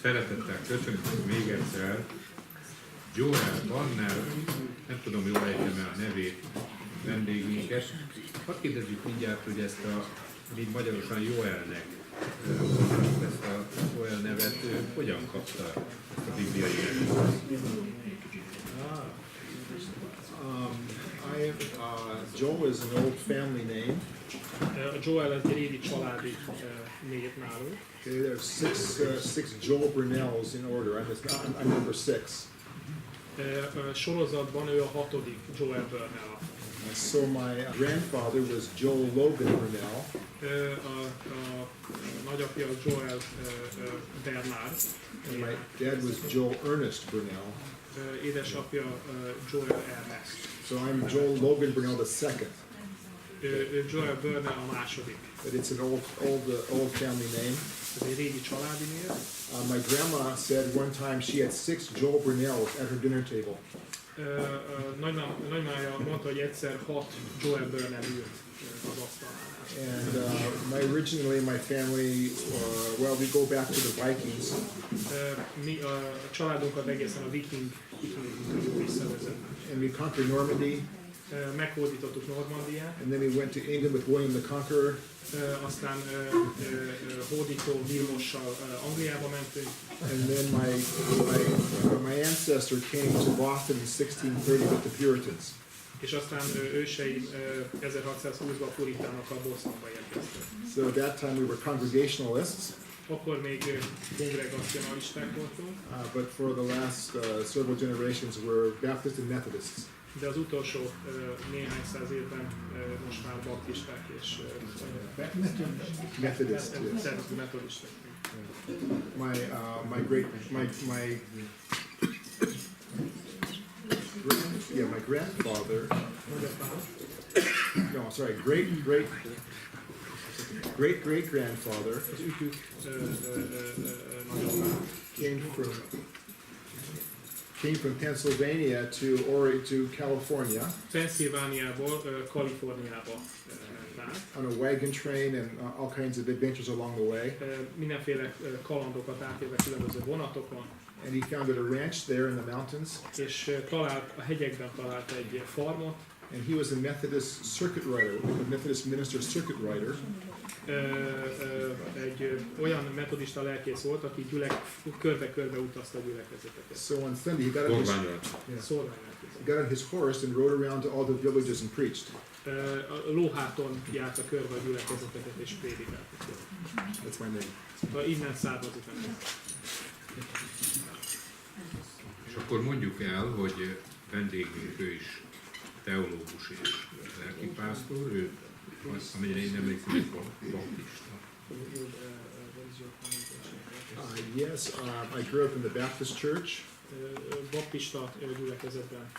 Szeretettel köszöntjük még egyszer Joel Burnell, nem tudom jól ejtem a nevét, vendégünket. Hadd kérdezzük mindjárt, hogy ezt a, mint magyarosan Joelnek, ezt a Joel nevet hogyan kapta, ezt a bibliai nevet? Joel is an old family name. Joel egy régi családi név nálunk. Okay, there's six Joel Burnells in order. I'm number 6. Sorozatban ő a 6. Joel Burnell. So my grandfather was Joel Logan Burnell. A nagyapja Joel Bernard. And my dad was Joel Ernest Burnell. Édesapja Joel Ernest. So I'm Joel Logan Burnell the second. Joel Burnell a második. But it's an old family name. Ez egy régi családi név. My grandma said one time she had 6 Joel Burnells at her dinner table. Nagymája mondta, hogy egyszer 6 Joel Burnell ült az asztalnál. And originally my family, well, we go back to the Vikings. Mi a családunkat egészen a viking visszavezetünk. And we conquered Normandy. Meghódítottuk Normandiát. And then we went to England with William the Conqueror. Aztán hódító Vilmossal Angliába mentünk. And then my ancestor came to Boston in 1630 with the Puritans. És aztán őseim 1620-ban puritánokkal Bostonba érkeztek. So at that time we were Congregationalists. Akkor még kongregacionalisták voltunk. But for the last several generations we're Baptist and Methodists. De az utolsó néhány száz évben most már baptisták és Methodist. metodisták. My grandfather. No, sorry, great grandfather came from Pennsylvania to California. Pennsylvániából Kaliforniába on a wagon train and all kinds of adventures along the way. Mindenféle kalandokat átélve különböző vonatokon. And he founded a ranch there in the mountains. És a hegyekben talált egy farmot. And he was a Methodist circuit rider, a Methodist minister circuit rider. Egy olyan metodista lelkész volt, aki körbe-körbe utazta a gyülekezeteket. So on Sunday he got on his horse and rode around to all the villages and preached. A lóháton járta körbe a gyülekezeteket és prédikált. That's my name. Innen származik a neve. És akkor mondjuk el, hogy vendégünk ő is teológus és lelkipásztor, ő amennyire én emlékszem, egy baptista. Yes, I grew up in the Baptist church. Baptista gyülekezetben.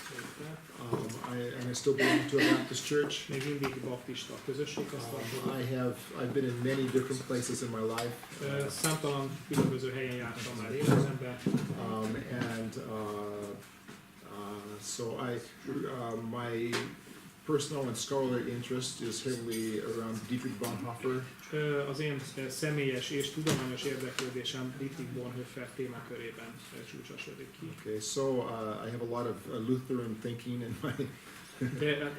And I still belong to a Baptist church. Még mindig baptista közösség. I've been in many different places in my life. Számtalan különböző helyen jártam már életemben. So my personal and scholarly interest is heavily around Dietrich Bonhoeffer. Az én személyes és tudományos érdeklődésem Dietrich Bonhoeffer témakörében csúcsosodik ki. Okay, so I have a lot of Lutheran thinking in my. De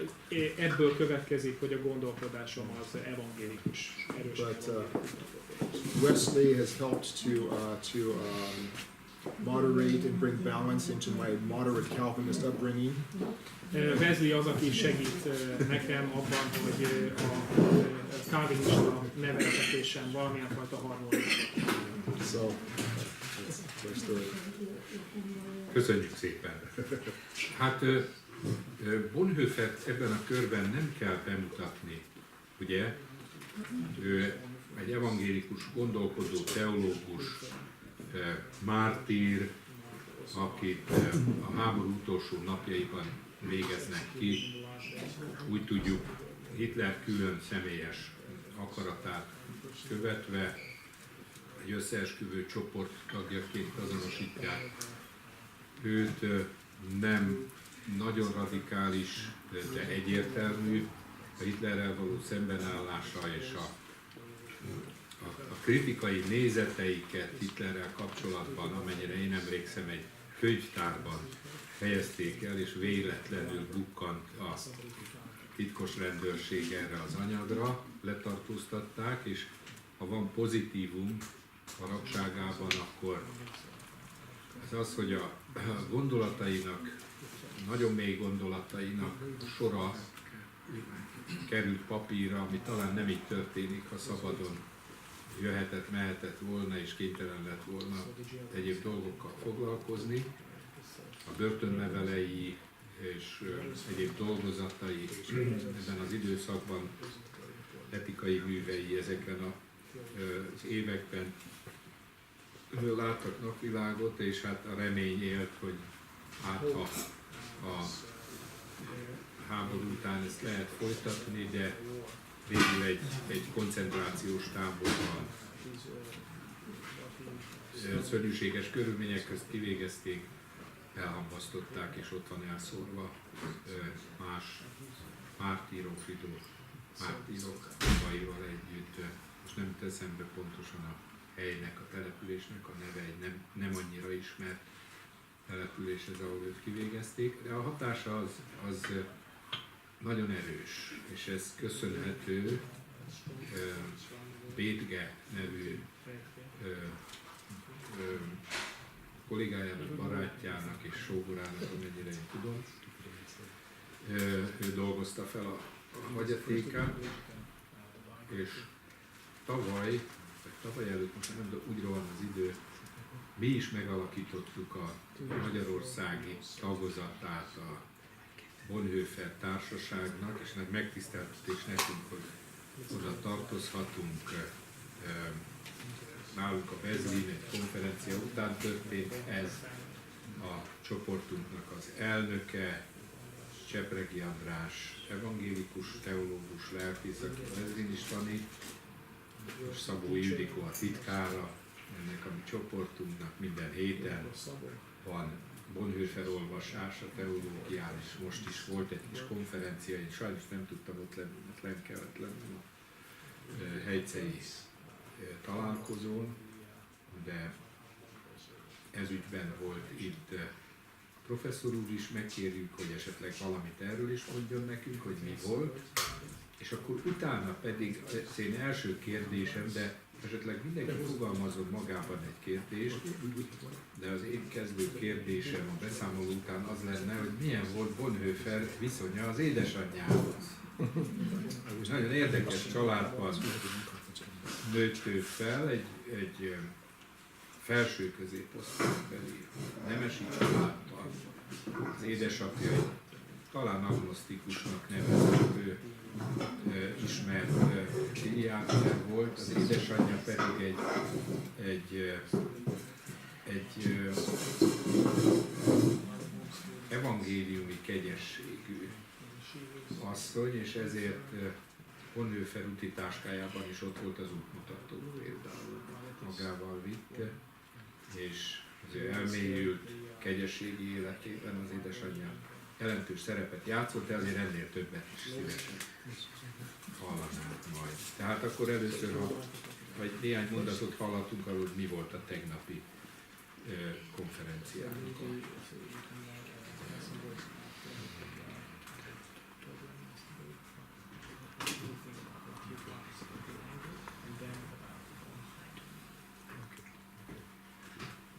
ebből következik, hogy a gondolkodásom az evangélikus, erős evangélikus. Wesley has helped to moderate and bring balance into my moderate Calvinist upbringing. Wesley az, aki segít nekem abban, hogy a calvinista neveltetésem valamilyen fajta harmóniát. So, that's my story. Köszönjük szépen! Hát Bonhoeffert ebben a körben nem kell bemutatni, ugye? Ő egy evangélikus, gondolkodó, teológus, mártír, akit a háború utolsó napjaiban végeznek ki. Úgy tudjuk, Hitler külön személyes akaratát követve egy összeesküvő csoport tagjaként azonosítják. Őt nem nagyon radikális, de egyértelmű a Hitlerrel való szembenállása és a kritikai nézeteiket Hitlerrel kapcsolatban, amennyire én emlékszem, egy könyvtárban helyezték el, és véletlenül bukkant a titkos rendőrség erre az anyagra, letartóztatták, és ha van pozitívum a rabságában, akkor ez az, hogy a gondolatainak, nagyon mély gondolatainak sora került papírra, ami talán nem így történik, ha szabadon jöhetett, mehetett volna, és kénytelen lett volna egyéb dolgokkal foglalkozni. A börtönlevelei és egyéb dolgozatai ebben az időszakban, etikai művei ezekben az években láttak napvilágot, és hát a remény élt, hogy hát ha a háború után ezt lehet folytatni, de végül egy koncentrációs táborban szörnyűséges körülmények közt kivégezték, elhamvasztották, és ott van elszórva más mártírok, zsidó mártírok magaival együtt. Most nem jut eszembe pontosan a helynek, a településnek a neve, egy nem annyira ismert település ez, ahol őt kivégezték, de a hatása az nagyon erős, és ez köszönhető Bétge nevű kollégájának, barátjának és sógorának, amennyire én tudom. Ő dolgozta fel a hagyatékát, és tavaly előtt, most nem, de úgy rohan az idő, mi is megalakítottuk a Magyarországi tagozatát a Bonhoeffer társaságnak, és nagy megtiszteltetés nekünk, hogy oda tartozhatunk. Nálunk a Bezlin egy konferencia után történt ez, a csoportunknak az elnöke, Csepregi András, evangélikus, teológus, lelkész, aki a Bezlin is tanít, és Szabó Ildikó a titkára ennek a mi csoportunknak. Minden héten van Bonhoeffer olvasás, a teológián, és most is volt egy kis konferencia, én sajnos nem tudtam ott lenni, mert lenn kellett lenni a helycei találkozón, de ezügyben volt itt professzor úr is, megkérjük, hogy esetleg valamit erről is mondjon nekünk, hogy mi volt, és akkor utána pedig az én első kérdésem, de esetleg mindenki fogalmazom magában egy kérdést, de az én kezdő kérdésem a beszámoló után az lenne, hogy milyen volt Bonhoeffer viszonya az édesanyjához. És nagyon érdekes családban nőtt ő fel, egy felső középosztálybeli nemesi családban. Az édesapja talán agnosztikusnak nevezhető ismert pszichiáter volt, az édesanyja pedig egy evangéliumi kegyességű asszony, és ezért Bonhoeffer úti táskájában is ott volt az útmutató például, magával vitte, és az ő elmélyült kegyességi életében az édesanyja jelentős szerepet játszott, de azért ennél többet is szívesen hallanánk majd. Tehát akkor először, vagy néhány mondatot hallhatunk arról, hogy mi volt a tegnapi konferenciánk.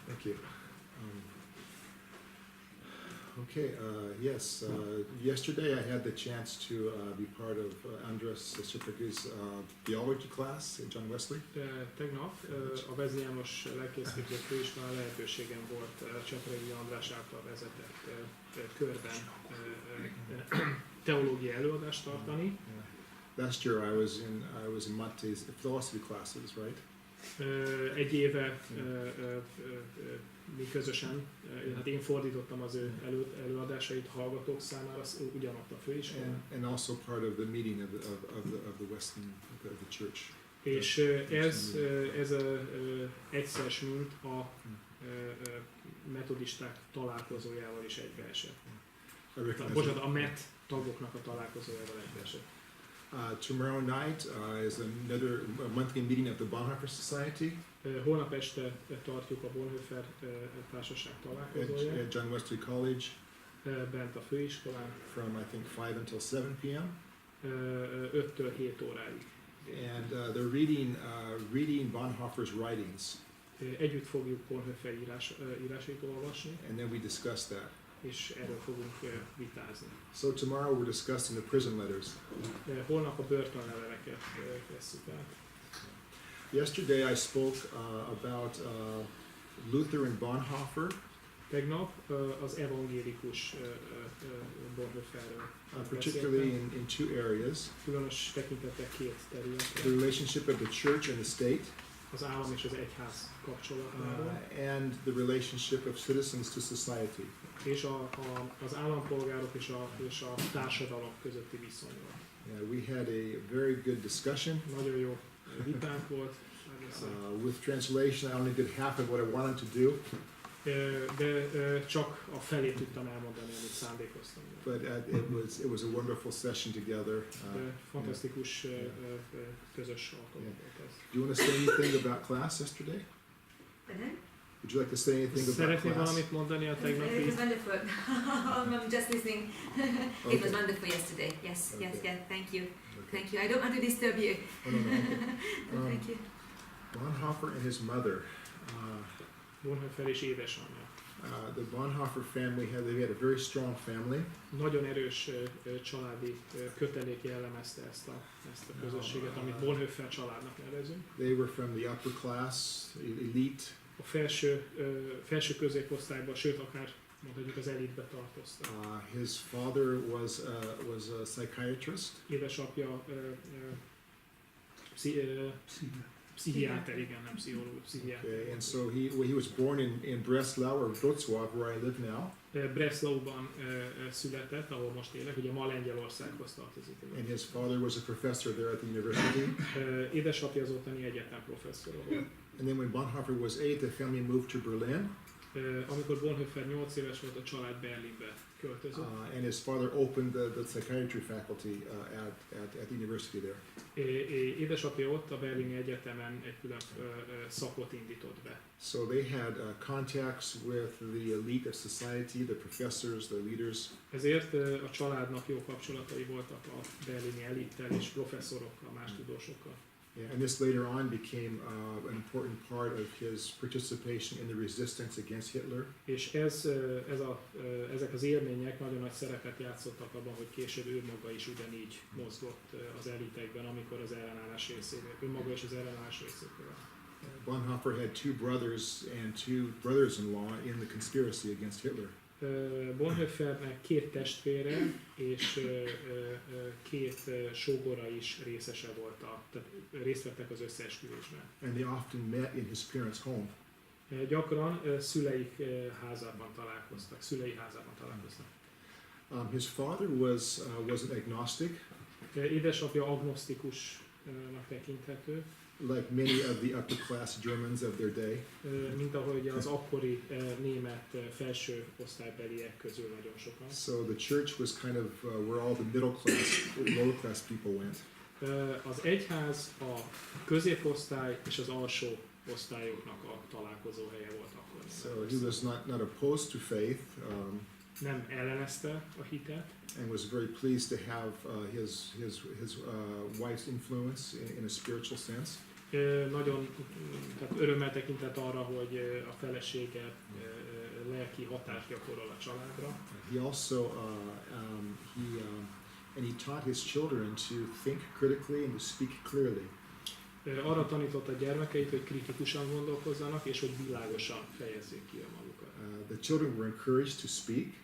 Thank you. Yes, yesterday I had the chance to be part of Andras Csipregy's theology class at John Wesley. Tegnap a Vezényános Lelkészképző Főiskolán lehetőségem volt Csepregi András által vezetett körben teológiai előadást tartani. Last year I was in Matte's philosophy classes, right? Egy éve mi közösen, hát én fordítottam az ő előadásait hallgatók számára, ugyanott a főiskolán. And also part of the meeting of the Western of the church. És ez egyszer, mint a metodisták találkozójával is egybeesett. Bocsánat, a MET tagoknak a találkozójával egybeesett. Tomorrow night is another monthly meeting of the Bonhoeffer Society Holnap este tartjuk a Bonhoeffer társaság találkozóját at John Wesley College bent a főiskolán from I think 5 until 7 p.m. 5-től 7 óráig. And they're reading Bonhoeffer's writings, Együtt fogjuk Bonhoeffer írásait olvasni, and then we discuss that. és erről fogunk vitázni. So tomorrow we're discussing the prison letters. Holnap a börtönleveleket vesszük át. Yesterday I spoke about Luther and Bonhoeffer, Tegnap az evangélikus Bonhoefferről particularly in two areas: különös tekintettel két területre, the relationship of the church and the state, az állam és az egyház kapcsolatáról, and the relationship of citizens to society. és az állampolgárok és a társadalom közötti viszonyról. Yeah, we had a very good discussion. Nagyon jó vitánk volt, With translation, I only did half of what I wanted to do, de csak a felét tudtam elmondani, amit szándékoztam. but it was a wonderful session together. Fantasztikus közös alkalom volt ez. Do you want to say anything about class yesterday? Pardon? Would you like to say anything about Szeretnél class? valamit mondani a It tegnapi? was wonderful. I'm just listening. It was Okay. wonderful yesterday. Yes, yes, Okay. yes. Thank you. Okay. Thank you. I don't want to disturb you. Oh, no, no, okay. Thank you. Bonhoeffer and his mother. Bonhoeffer és édesanyja. The Bonhoeffer family they had a very strong family. Nagyon erős családi kötelék jellemezte ezt a közösséget, amit Bonhoeffer családnak nevezünk. They were from the upper class, elite. A felső középosztályban, sőt akár mondhatjuk az elitbe tartoztak. His father was a psychiatrist. Édesapja pszichiáter, igen, nem pszichológus, pszichiáter. Okay, and so he was born in Breslau or Wrocław, where I live now. Breslauban született, ahol most élek, ugye ma Lengyelországhoz tartozik. And his father was a professor there at the university. Édesapja az ottani egyetem professzora volt. And then when Bonhoeffer was 8, the family moved to Berlin. Amikor Bonhoeffer 8 éves volt, a család Berlinbe költözött. And his father opened the psychiatry faculty at the university there. Édesapja ott a Berlini Egyetemen egy külön szakot indított be. So they had contacts with the elite of society, the professors, the leaders. Ezért a családnak jó kapcsolatai voltak a berlini elittel és professzorokkal, más tudósokkal. Yeah, and this later on became an important part of his participation in the resistance against Hitler. És ezek az élmények nagyon nagy szerepet játszottak abban, hogy később ő maga is ugyanígy mozgott az elitekben, amikor az ellenállás részéről, ő maga is az ellenállás részéről. Bonhoeffer had two brothers and two brothers-in-law in the conspiracy against Hitler. Bonhoeffernek két testvére és két sógora is részese volt, tehát részt vettek az összeesküvésben. And they often met in his parents' home. Gyakran szülei házában találkoztak. His father was an agnostic, Édesapja agnosztikusnak tekinthető, like many of the upper class Germans of their day. mint ahogy az akkori német felső osztálybeliek közül nagyon sokan. So the church was kind of where all the middle class, lower class people went. Az egyház a középosztály és az alsó osztályoknak a találkozó helye volt akkor. So he was not opposed to faith, Nem ellenezte a hitet, and was very pleased to have his wife's influence in a spiritual sense. Nagyon tehát örömmel tekintett arra, hogy a felesége lelki hatást gyakorol a családra. He also and he taught his children to think critically and to speak clearly. Arra tanította a gyermekeit, hogy kritikusan gondolkozzanak, és hogy világosan fejezzék ki a magukat. The children were encouraged to speak.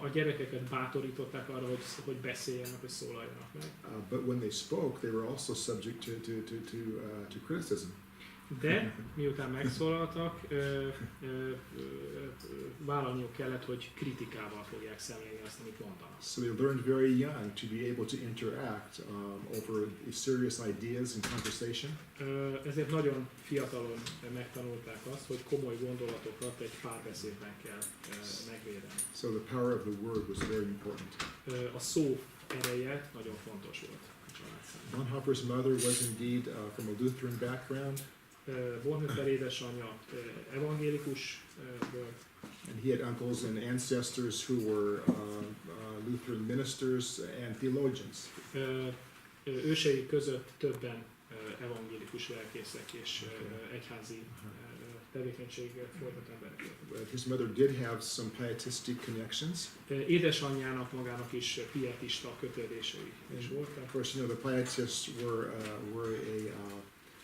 A gyerekeket bátorították arra, hogy beszéljenek, hogy szólaljanak meg. But when they spoke, they were also subject to criticism. De miután megszólaltak, vállalniuk kellett, hogy kritikával fogják szemlélni azt, amit mondanak. So they learned very young to be able to interact over serious ideas and conversation. Ezért nagyon fiatalon megtanulták azt, hogy komoly gondolatokat egy párbeszédben kell megvédeni. So the power of the word was very important. A szó ereje nagyon fontos volt a család számára. Bonhoeffer's mother was indeed from a Lutheran background, Bonhoeffer édesanyja evangélikus volt, and he had uncles and ancestors who were Lutheran ministers and theologians. Ősei között többen evangélikus lelkészek és egyházi tevékenységgel folytat emberek. His mother did have some pietistic connections. Édesanyjának magának is pietista kötődései is voltak. Of course, you know, the pietists were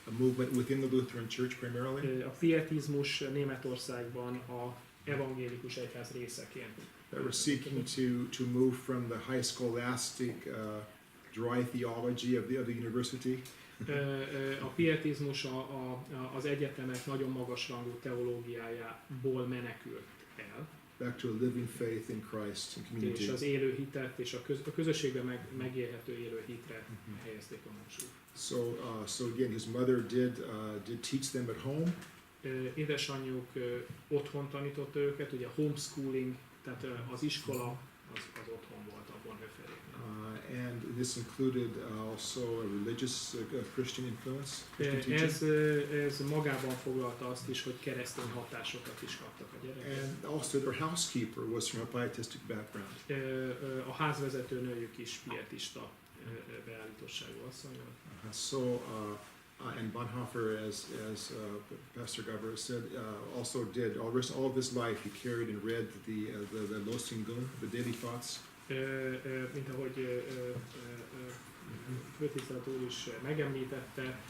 a movement within the Lutheran Church primarily. A pietizmus Németországban a evangélikus egyház részeként. That were seeking to move from the high scholastic dry theology of the university. A pietizmus az egyetemek nagyon magasrangú teológiájából menekült el. Back to a living faith in Christ and community. És az élő hitet és a közösségben megélhető élő hitre helyezték a hangsúlyt. So again, his mother did teach them at home. Édesanyjuk otthon tanította őket, ugye homeschooling, tehát az iskola az otthon volt a Bonhoefferéknél. And this included also a religious Christian influence. Ez magában foglalta azt is, hogy keresztény hatásokat is kaptak a gyerekek. And also their housekeeper was from a pietistic background. A házvezető nőjük is pietista beállítottságú asszony volt. And Bonhoeffer, as Pastor Gábor said, also did all of his life. He carried and read the Losingum, the daily thoughts. Mint ahogy főtisztelt úr is megemlítette,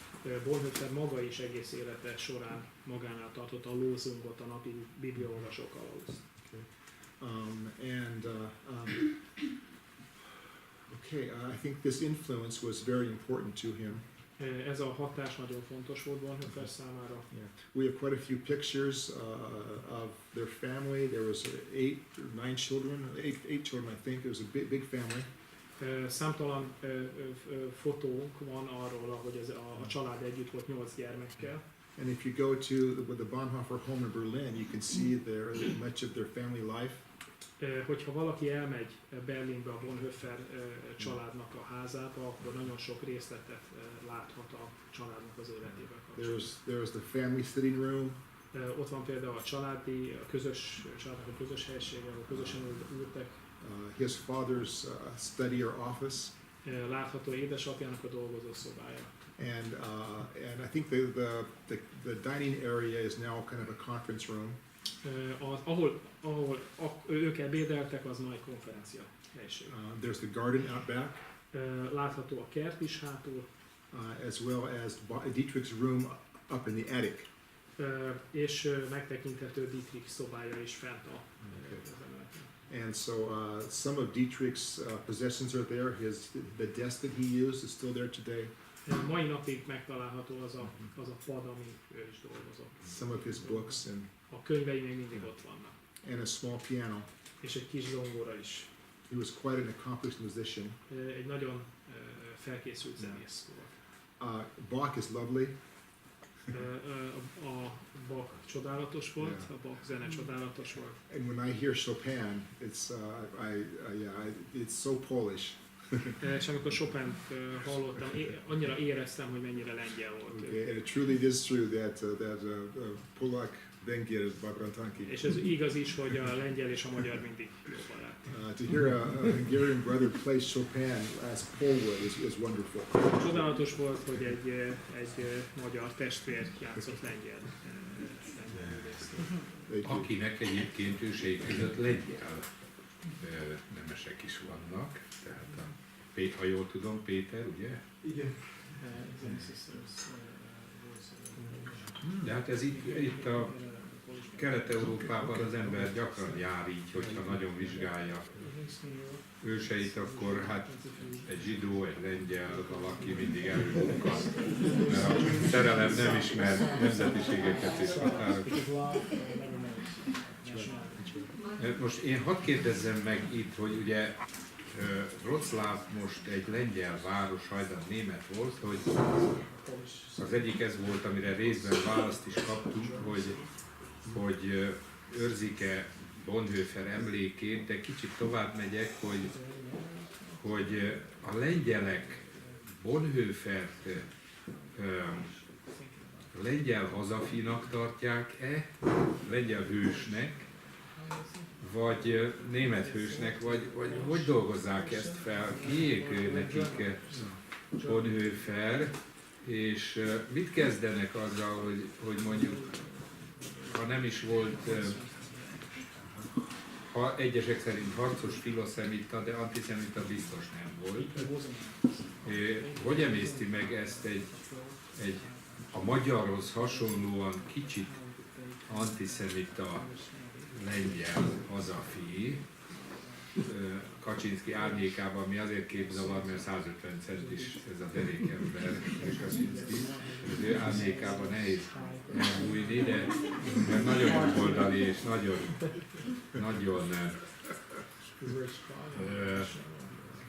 Bonhoeffer maga is egész élete során magánál tartotta a Lózungot, a napi bibliaolvasó kalauz. I think this influence was very important to him. Ez a hatás nagyon fontos volt Bonhoeffer számára. Yeah. We have quite a few pictures of their family. There was 8 or 9 children, 8 children I think. It was a big family. Számtalan fotónk van arról, ahogy a család együtt volt 8 gyermekkel. And if you go to the Bonhoeffer home in Berlin, you can see much of their family life. Hogyha valaki elmegy Berlinbe a Bonhoeffer családnak a házába, akkor nagyon sok részletet láthat a családnak az életével kapcsolatban. There's the family sitting room. Ott van például a családnak a közös helysége, ahol közösen ültek. His father's study or office. Látható édesapjának a dolgozó szobája. And I think the dining area is now kind of a conference room. Ahol ők ebédeltek, az nagy konferencia helység. There's the garden out back. Látható a kert is hátul. As well as Dietrich's room up in the attic. És megtekinthető Dietrich szobája is fent a And so some of Dietrich's possessions are there. The desk that he used is still there today. Mai napig megtalálható az a pad, ami ő is dolgozott. Some of his books and a könyvei még mindig ott vannak. And a small piano. És egy kis zongora is. He was quite an accomplished musician. Egy nagyon felkészült zenész volt. Bach is lovely. A Bach csodálatos volt, a Bach zene csodálatos volt. And when I hear Chopin, it's so Polish. És amikor Chopin hallottam, annyira éreztem, hogy mennyire lengyel volt. Okay. And it truly is true that Polak Węgier Babrantanki. És ez igaz is, hogy a lengyel és a magyar mindig jó barát. To hear a Hungarian brother play Chopin as Paul would is wonderful. Csodálatos volt, hogy egy magyar testvér játszott lengyel. Akinek egyébként ősei között lengyel nemesek is vannak, tehát ha jól tudom, Péter, ugye? Igen. De hát ez itt a Kelet-Európában az ember gyakran jár így, hogyha nagyon vizsgálja őseit, akkor hát egy zsidó, egy lengyel, valaki mindig előbukkan. Mert a szerelem nem ismer nemzetiségeket és határokat. Most én hadd kérdezzem meg itt, hogy ugye Wroclaw most egy lengyel város, hajdan német volt, hogy az egyik ez volt, amire részben választ is kaptunk, hogy őrzik-e Bonhoeffer emlékét, de kicsit tovább megyek, hogy a lengyelek Bonhoeffert lengyel hazafinak tartják-e, lengyel hősnek, vagy német hősnek, vagy hogy dolgozzák ezt fel, kiék nekik Bonhoeffer, és mit kezdenek azzal, hogy mondjuk, ha nem is volt, ha egyesek szerint harcos filoszemita, de antiszemita biztos nem volt. Hogy emészti meg ezt egy a magyarhoz hasonlóan kicsit antiszemita lengyel hazafi, Kaczynszki árnyékában, ami azért képzavar, mert 150 centis ez a derékember, Kaczynszki, az ő árnyékában nehéz elbújni, de nagyon jobboldali és nagyon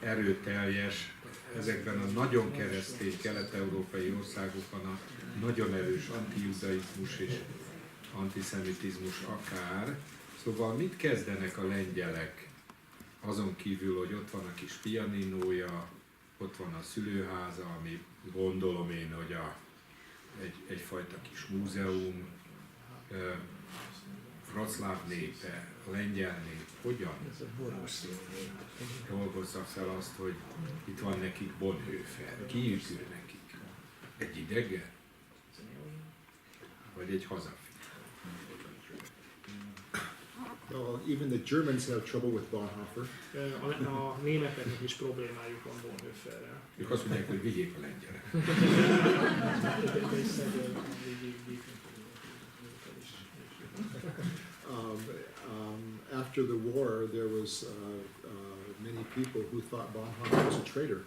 erőteljes, ezekben a nagyon keresztény kelet-európai országokban a nagyon erős antijudaizmus és antiszemitizmus akár. Szóval mit kezdenek a lengyelek azon kívül, hogy ott van a kis pianinója, ott van a szülőháza, ami gondolom én, hogy egyfajta kis múzeum, Wroclaw népe, a lengyel nép, hogyan dolgozza fel azt, hogy itt van nekik Bonhoeffer, ki ő nekik? Egy idegen? Vagy egy hazafi? Well, even the Germans have trouble with Bonhoeffer. A németeknek is problémájuk van Bonhoefferrel. Ők azt mondják, hogy vigyék a lengyelek. After the war, there was many people who thought Bonhoeffer was a traitor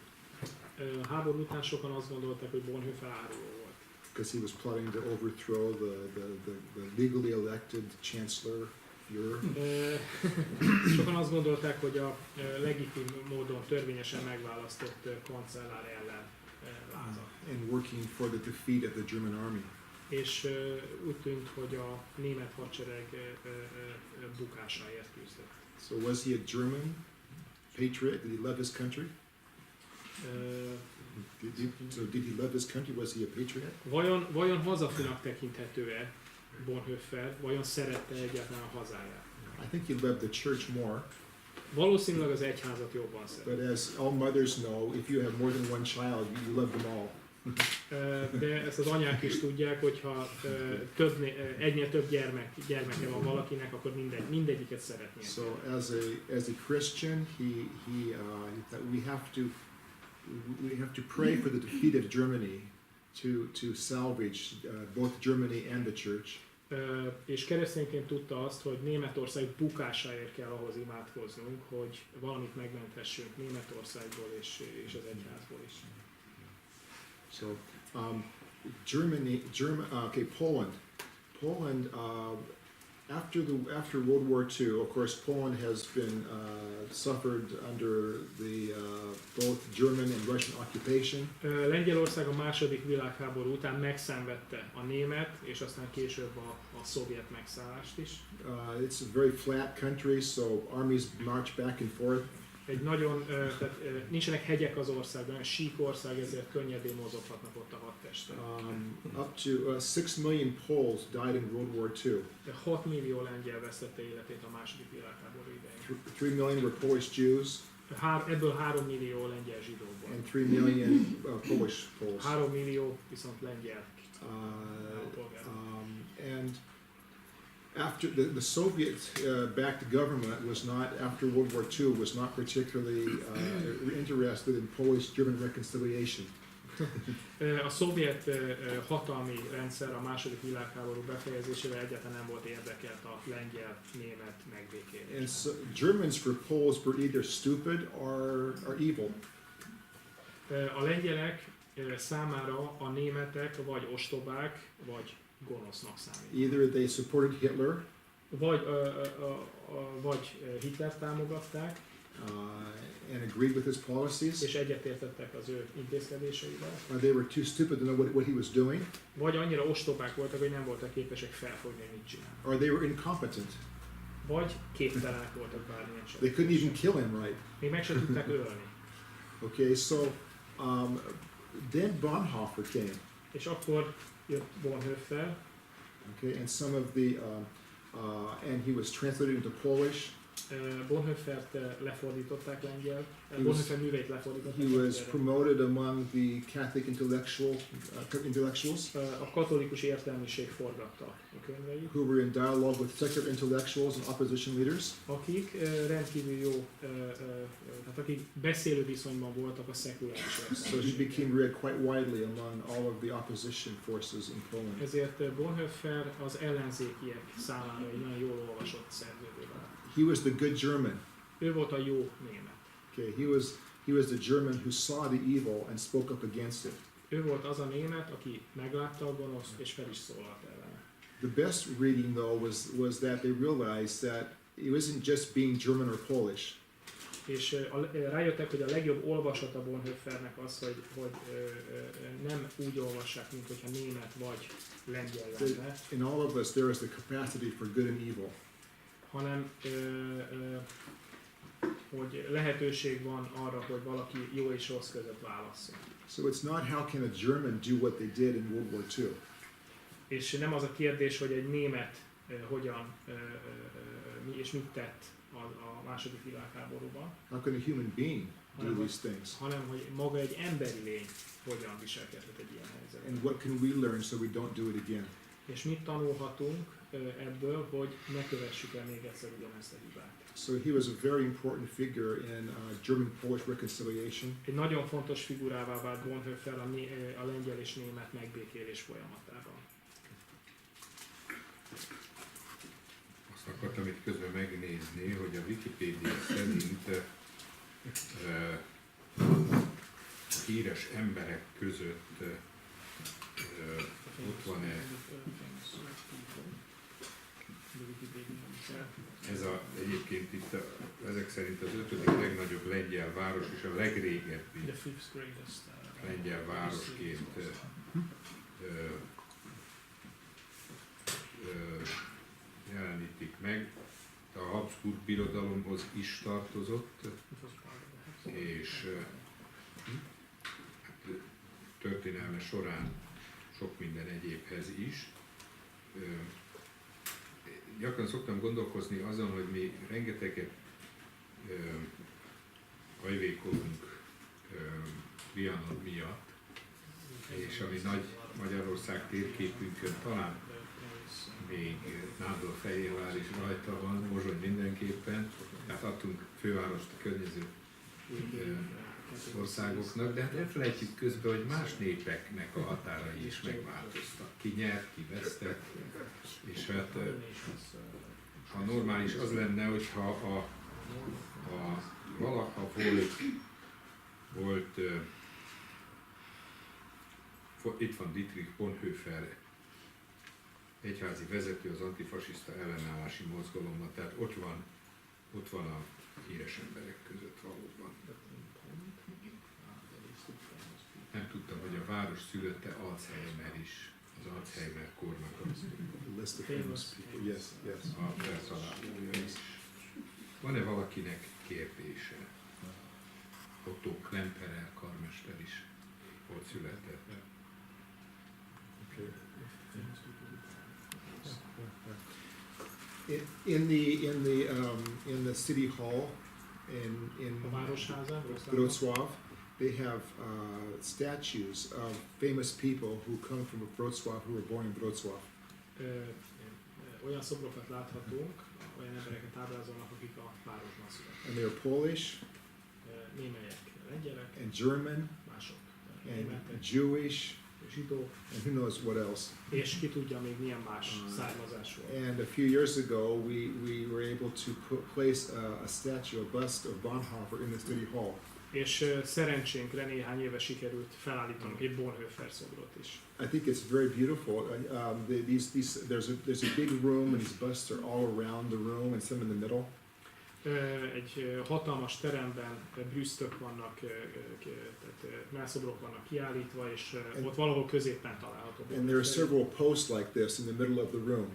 Háború után sokan azt gondolták, hogy Bonhoeffer áruló volt. because he was plotting to overthrow the legally elected chancellor. Sokan azt gondolták, hogy a legitim módon törvényesen megválasztott kancellár ellen lázad. And working for the defeat of the German army. És úgy tűnt, hogy a német hadsereg bukásáért küzdött. So was he a German patriot? Did he love his country? Did he love his country? Was he a patriot? Vajon hazafinak tekinthető-e Bonhoeffer? Vajon szerette egyáltalán a hazáját? I think he loved the church more. Valószínűleg az egyházat jobban But szerette. as all mothers know, if you have more than one child, you love them all. De ezt az anyák is tudják, hogyha egynél több gyermeke van valakinek, akkor mindegyiket szeretné. So as a Christian, we have to pray for the defeat of Germany to salvage both Germany and the church. És keresztényként tudta azt, hogy Németország bukásáért kell ahhoz imádkoznunk, hogy valamit megmenthessünk Németországból és az egyházból is. So Poland. After World War II, of course, Poland has been suffered under the both German and Russian occupation. Lengyelország a második világháború után megszenvedte a német és aztán később a szovjet megszállást is. It's a very flat country, so armies march back and forth. Egy nagyon, tehát nincsenek hegyek az országban, olyan sík ország, ezért könnyedén mozoghatnak ott a hadtestek. Up to 6 million Poles died in World War II. 6 millió lengyel vesztette életét a második világháború idején. 3 million were Polish Jews. Ebből 3 millió lengyel zsidó volt. And 3 million Polish Poles. 3 millió viszont lengyel polgár. And after the Soviet-backed government was not, after World War II, was not particularly interested in Polish-German reconciliation. A szovjet hatalmi rendszer a második világháború befejezésével egyáltalán nem volt érdekelt a lengyel-német megbékélésben. And so Germans for Poles were either stupid or evil. A lengyelek számára a németek vagy ostobák, vagy gonosznak számít. Either they supported Hitler, vagy Hitler támogatták, and agreed with his policies, és egyetértettek az ő intézkedéseivel, or they were too stupid to know what he was doing, vagy annyira ostobák voltak, hogy nem voltak képesek felfogni, mit csinál. or they were incompetent. Vagy képtelenek voltak bármilyen sem. They couldn't even kill him right. Még meg sem tudták ölni. Okay, so Then Bonhoeffer came. És akkor jött Bonhoeffer, Okay, and some of the and he was translated into Polish. Bonhoeffert lefordították lengyel, was- Bonhoeffer műveit lefordították He was lengyelre. promoted among the Catholic intellectuals A katolikus értelmiség forgatta a könyveit, who were in dialogue with secular intellectuals and opposition leaders. akik rendkívül jó, tehát akik beszélő viszonyban voltak a szekuláris So he értelmiséggel. became read quite widely among all of the opposition forces in Poland. Ezért Bonhoeffer az ellenzékiek számára egy nagyon jól olvasott szerződő vált. He was the good German. Ő volt a jó német. Okay, he was the German who saw the evil and spoke up against it. Ő volt az a német, aki meglátta a gonoszt és fel is szólalt ellene. The best reading though was that they realized that it wasn't just being German or Polish. És rájöttek, hogy a legjobb olvasata Bonhoeffernek az, hogy nem úgy olvassák, mint hogyha német vagy lengyel lenne, In all of us there is the capacity for good and evil. hanem hogy lehetőség van arra, hogy valaki jó és rossz között válasszon. So it's not how can a German do what they did in World War II. És nem az a kérdés, hogy egy német hogyan és mit tett a második világháborúban, How can a human being do these things? hanem hogy maga egy emberi lény hogyan viselkedhet egy ilyen helyzetben. And what can we learn so we don't do it again? És mit tanulhatunk ebből, hogy ne kövessük el még egyszer ugyanezt a hibát. So he was a very important figure in German-Polish reconciliation. Egy nagyon fontos figurává vált Bonhoeffer a lengyel és német megbékélés folyamatában. Azt akartam itt közben megnézni, hogy a Wikipédia szerint híres emberek között ott van-e ez egyébként itt ezek szerint az 5. legnagyobb lengyel város és a legrégebbi lengyel városként jelenítik meg. A Habsburg birodalomhoz is tartozott, és hát, történelme során sok minden egyébhez is. Gyakran szoktam gondolkozni azon, hogy mi rengeteget hajvékolunk Trianon miatt, és ami nagy Magyarország térképünkön talán még Nándorfehérvár is rajta van, Mozsony mindenképpen, tehát adtunk fővárost a környező országoknak, de hát elfelejtjük közben, hogy más népeknek a határai is megváltoztak. Ki nyert, ki vesztett, és hát a normális az lenne, hogyha valaha volt itt van Dietrich Bonhoeffer, egyházi vezető az antifasiszta ellenállási mozgalomnak, tehát ott van a híres emberek között valóban. Nem tudtam, hogy a város szülötte Alzheimer is, az Alzheimer kornak The list of famous people. Yes, yes. a feltalálója is. Van-e valakinek kérdése? Otto Klemperel karmester is ott született. Okay. In the city hall in A városházán, Wrocław, they have statues of famous people who come from Wrocław, who were born in Wrocław. Olyan szobrokat láthatunk, olyan embereket ábrázolnak, akik a városban születtek. And they are Polish Némelyek lengyelek, and German mások and németek, Jewish zsidók, and who knows what else. és ki tudja még milyen más származásról. And a few years ago, we were able to place a statue, a bust of Bonhoeffer in the city hall. És szerencsénkre néhány éve sikerült felállítanunk egy Bonhoeffer szobrot is. I think it's very beautiful. There's a big room, and these busts are all around the room, and some in the middle. Egy hatalmas teremben brüsztök vannak, tehát mellszobrok vannak kiállítva, és ott valahol középen található. And there are several posts like this in the middle of the room.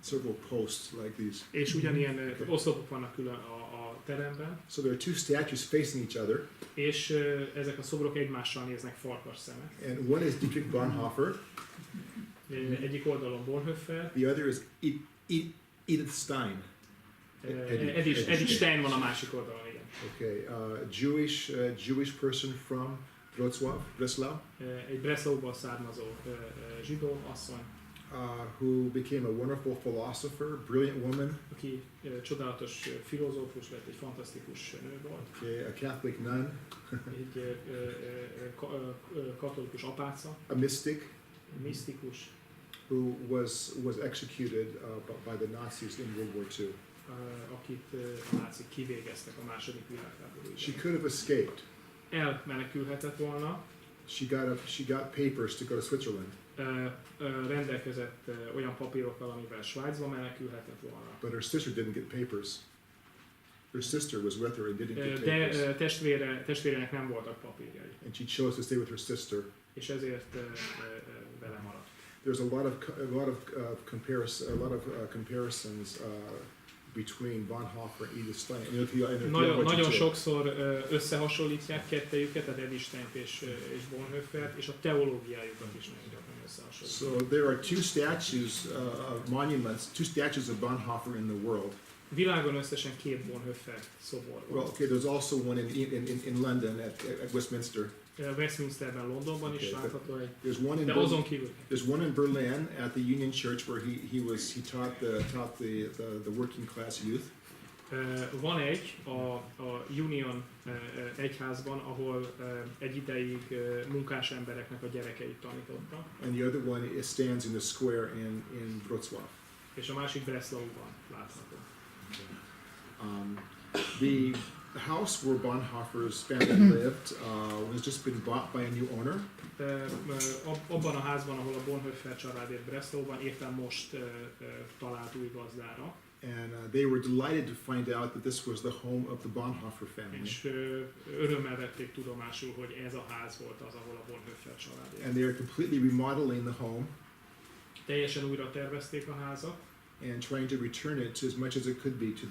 several posts like these. És ugyanilyen oszlopok vannak külön a teremben, So there are two statues facing each other, és ezek a szobrok egymással néznek farkas szemek. and one is Dietrich Bonhoeffer, Egyik oldalon Bonhoeffer, the other is Edith Stein. Edith Stein van a másik oldalon, igen. Okay, Jewish person from Breslau, Egy Breslauból származó zsidó asszony, who became a wonderful philosopher, brilliant woman. aki csodálatos filozófus lett, egy fantasztikus nő volt. Okay, a Catholic nun, Egy katolikus apáca, a mystic misztikus, who was executed by the Nazis in World War II. akit a nácik kivégeztek a második világháború She idején. could have escaped. Elmenekülhetett volna, She got papers to go to Switzerland, rendelkezett olyan papírokkal, amivel Svájcba menekülhetett volna. but her sister didn't get papers. Her sister was with her and didn't get De papers, testvérének nem voltak papírjai, and she chose to stay with her sister. és ezért vele maradt. There's a lot of comparisons between Bonhoeffer and Edith Stein. And if you Nagyon sokszor összehasonlítják kettejüket, tehát Edith Steint és Bonhoeffert, és a teológiájukat is nagyon gyakran összehasonlítják. So there are two statues of Bonhoeffer in the world. Világon összesen 2 Bonhoeffer szobor Well, van. okay, there's also one in London at Westminster. Westminsterben, Londonban is Okay, látható egy, There's azon kívül. There's one in Berlin at the Union Church where he taught the working class youth. Van egy a Union egyházban, ahol egy ideig munkás embereknek a gyerekeit tanította, And the other one stands in the square in Wrocław. és a másik Breslauban látható. The house where Bonhoeffer's family lived has just been bought by a new owner. Abban a házban, ahol a Bonhoeffer család élt Breslauban, éppen most talált új gazdára, And they were delighted to find out that this was the home of the Bonhoeffer family. és örömmel vették tudomásul, hogy ez a ház volt az, ahol a Bonhoeffer család élt. And they are completely remodeling the home Teljesen újra tervezték a házat, and trying to return it to as much as it could be to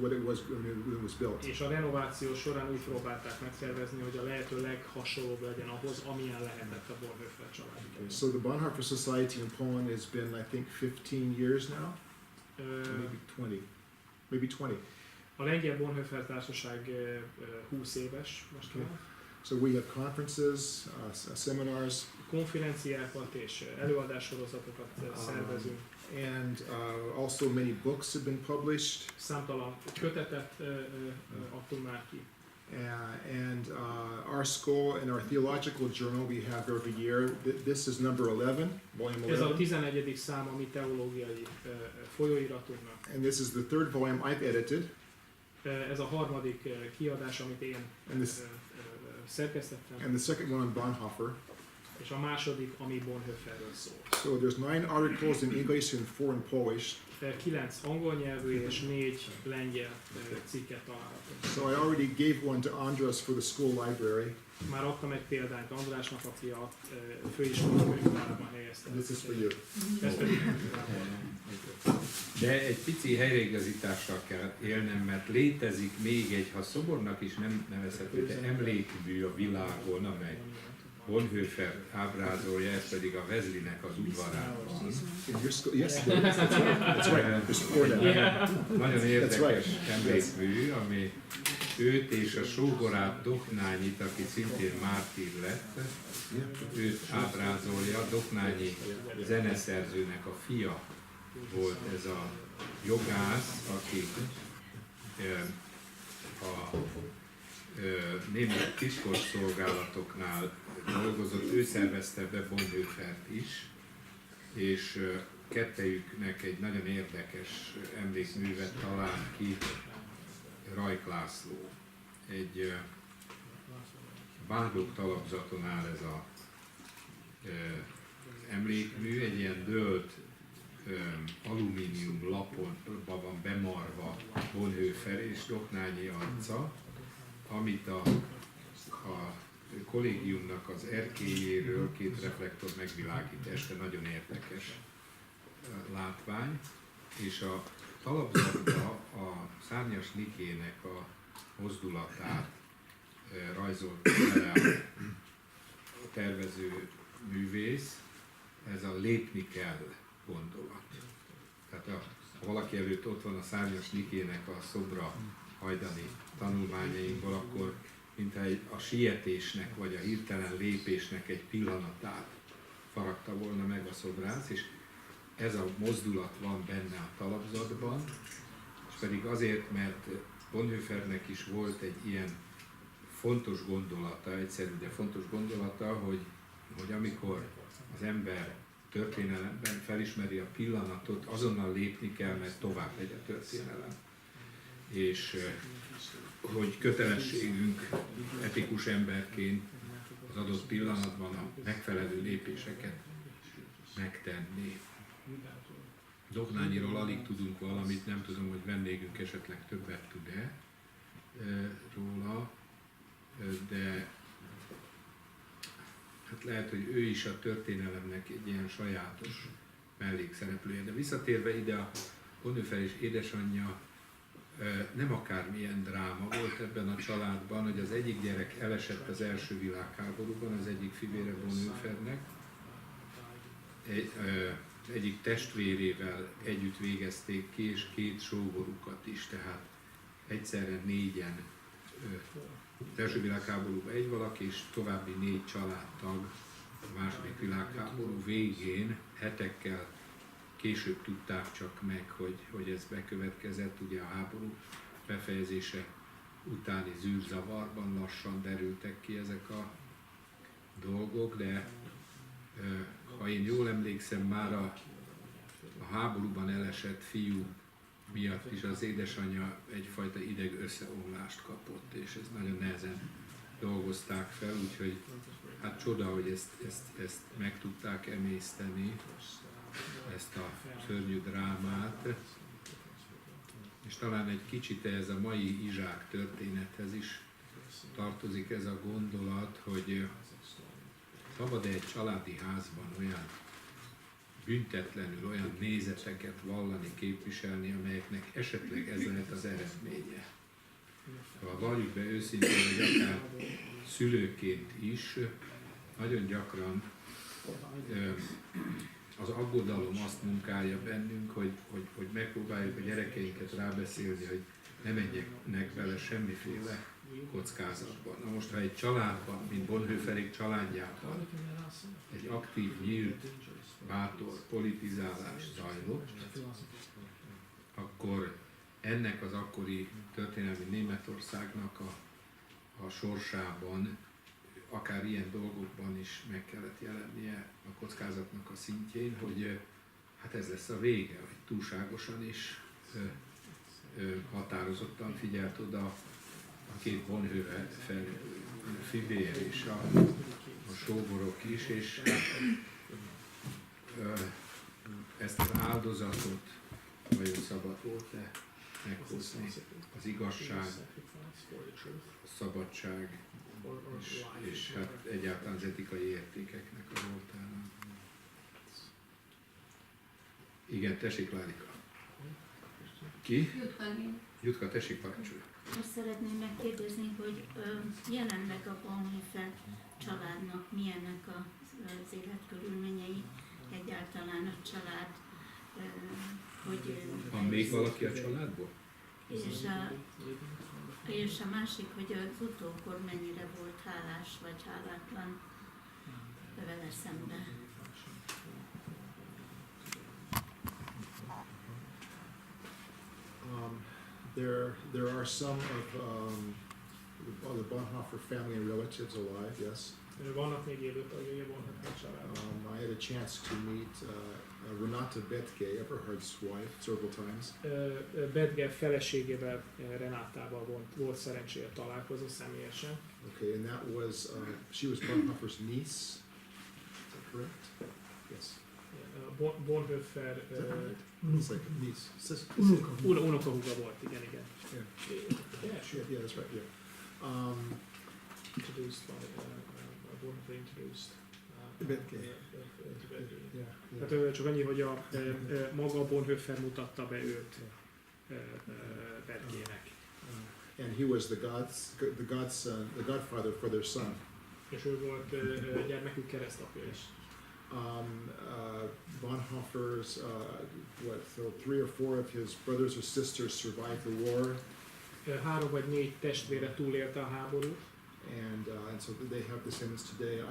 what it was when it was built. és a renováció során úgy próbálták megszervezni, hogy a lehető leghasonlóbb legyen ahhoz, amilyen lehetett a Bonhoeffer család. So the Bonhoeffer Society in Poland has been, I think, 15 years now, maybe 20. A lengyel Bonhoeffer társaság 20 éves most már. So we have conferences, seminars, Konferenciákat és előadássorozatokat szervezünk. and also many books have been published. Számtalan kötetet adtunk már ki. And our school and our theological journal we have every year. This is number 11, volume Ez a 11. 11. szám a mi teológiai folyóiratunknak. And this is the third volume I've edited. Ez a harmadik kiadás, amit én And this- szerkesztettem, And the second one on Bonhoeffer. és a második, ami Bonhoefferről szól. So there's 9 articles in English and 4 in Polish. 9 angol nyelvű és 4 lengyel cikket találhatunk. So I already gave one to Andras for the school library. Már adtam egy példányt Andrásnak, aki a főiskolai könyvtárban helyezte. And this is for you. Ez pedig De egy pici helyreigazítással kell élnem, mert létezik még egy, ha szobornak is nem nevezhető, de emlékmű a világon, amely Bonhoeffer ábrázolja, ez pedig a Vezlinek az udvarában. In your school, yes, there is. That's right. There's 4 now. Nagyon érdekes emlékmű, ami őt és a sógorát Doknányit, aki szintén mártír lett, őt ábrázolja. Doknányi zeneszerzőnek a fia volt ez a jogász, aki a német titkos szolgálatoknál dolgozott, ő szervezte be Bonhoeffert is, és kettejüknek egy nagyon érdekes emlékművet talált ki Rajk László. Egy Bándok talapzaton áll ez a emlékmű, egy ilyen dőlt alumínium lapon van bemarva Bonhoeffer és Doknányi arca, amit a kollégiumnak az erkélyéről 2 reflektor megvilágít este, nagyon érdekes. látvány, és a talapzatba a szárnyas nikének a mozdulatát rajzolt bele a tervező művész, ez a lépni kell gondolat. Tehát ha valaki előtt ott van a szárnyas nikének a szobra hajdani tanulmányainkból, akkor mintha a sietésnek vagy a hirtelen lépésnek egy pillanatát faragta volna meg a szobrász, és ez a mozdulat van benne a talapzatban, és pedig azért, mert Bonhoeffernek is volt egy ilyen fontos gondolata, egyszerű, de fontos gondolata, hogy amikor az ember történelemben felismeri a pillanatot, azonnal lépni kell, mert tovább megy a történelem. És hogy kötelességünk etikus emberként az adott pillanatban a megfelelő lépéseket megtenni. Dognányiról alig tudunk valamit, nem tudom, hogy vendégünk esetleg többet tud-e róla, de hát lehet, hogy ő is a történelemnek egy ilyen sajátos mellékszereplője. De visszatérve ide, a Bonhoeffer és édesanyja nem akármilyen dráma volt ebben a családban, hogy az egyik gyerek elesett az első világháborúban, az egyik fivére Bonhoeffernek, egyik testvérével együtt végezték ki, és 2 sógorukat is, tehát egyszerre 4-en. Az első világháborúban egy valaki, és további 4 családtag a második világháború végén hetekkel később tudták csak meg, hogy ez bekövetkezett. Ugye a háború befejezése utáni zűrzavarban lassan derültek ki ezek a dolgok, de ha én jól emlékszem, már a háborúban elesett fiú miatt is az édesanyja egyfajta ideg összeomlást kapott, és ezt nagyon nehezen dolgozták fel, úgyhogy hát csoda, hogy ezt meg tudták emészteni, ezt a szörnyű drámát, és talán egy kicsit ez a mai izsák történethez is tartozik ez a gondolat, hogy szabad-e egy családi házban olyan büntetlenül olyan nézeteket vallani, képviselni, amelyeknek esetleg ez lehet az eredménye. Ha valljuk be őszintén, hogy akár szülőként is, nagyon gyakran az aggodalom azt munkálja bennünk, hogy megpróbáljuk a gyerekeinket rábeszélni, hogy ne menjenek bele semmiféle kockázatban. Na most, ha egy családban, mint Bonhoefferék családjában egy aktív, nyílt, bátor politizálás zajlott, akkor ennek az akkori történelmi Németországnak a sorsában akár ilyen dolgokban is meg kellett jelennie a kockázatnak a szintjén, hogy hát ez lesz a vége, hogy túlságosan is határozottan figyelt oda a 2 Bonhoeffer fivér és a sógorok is, és ezt az áldozatot vajon szabad volt-e meghozni, az igazság, a szabadság, és hát egyáltalán az etikai értékeknek a voltának. Igen, tessék, Lárika. Ki? Jutka, tessék, parancsolj. Azt szeretném megkérdezni, hogy jelenleg a Bonhoeffer családnak milyennek az életkörülményei, egyáltalán a család, hogy... Van még valaki a családból? És a másik, hogy az utókor mennyire volt hálás vagy hálátlan vele szemben. There are some of the Bonhoeffer family and relatives alive, yes. Vannak még élő tagjai a Bonhoeffer családban. I had a chance to meet Renata Bethke, Eberhard's wife, several times. Bethke feleségével, Renátával volt szerencsére találkozni személyesen. Okay, and that was, she was Bonhoeffer's niece, is that correct? Yes. Bonhoeffer It's like a niece, sister. unokahúga volt, igen. Yeah, that's right, yeah. Introduced by Bonhoeffer introduced Tehát csak annyi, hogy maga Bonhoeffer mutatta be őt Berkének. And he was the godson, the godfather for their son. És ő volt gyermekük keresztapja is. Bonhoeffer's, so 3 or 4 of his brothers or sisters survived the war. 3 vagy 4 testvére túlélte a háborút. And so they have descendants today.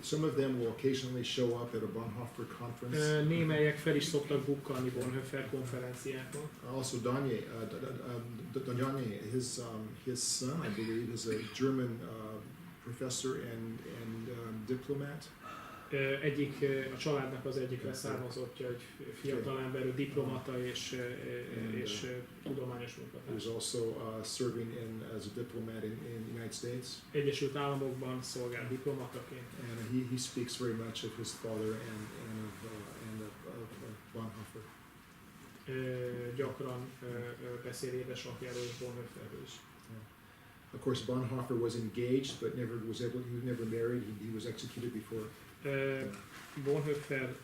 Some of them will occasionally show up at a Bonhoeffer conference. Némelyek fel is szoktak bukkanni Bonhoeffer konferenciákon. Also, Danye, his son, I believe, is a German professor and diplomat. A családnak az egyik leszármazottja, egy fiatalember, diplomata és tudományos munkatárs. He was also serving as a diplomat in the United States. Egyesült Államokban szolgál diplomataként. And he speaks very much of his father and of Bonhoeffer. Gyakran beszél édesapjáról és Bonhoefferről is. Of course, Bonhoeffer was engaged, but he was never married. He was executed before. Bonhoeffer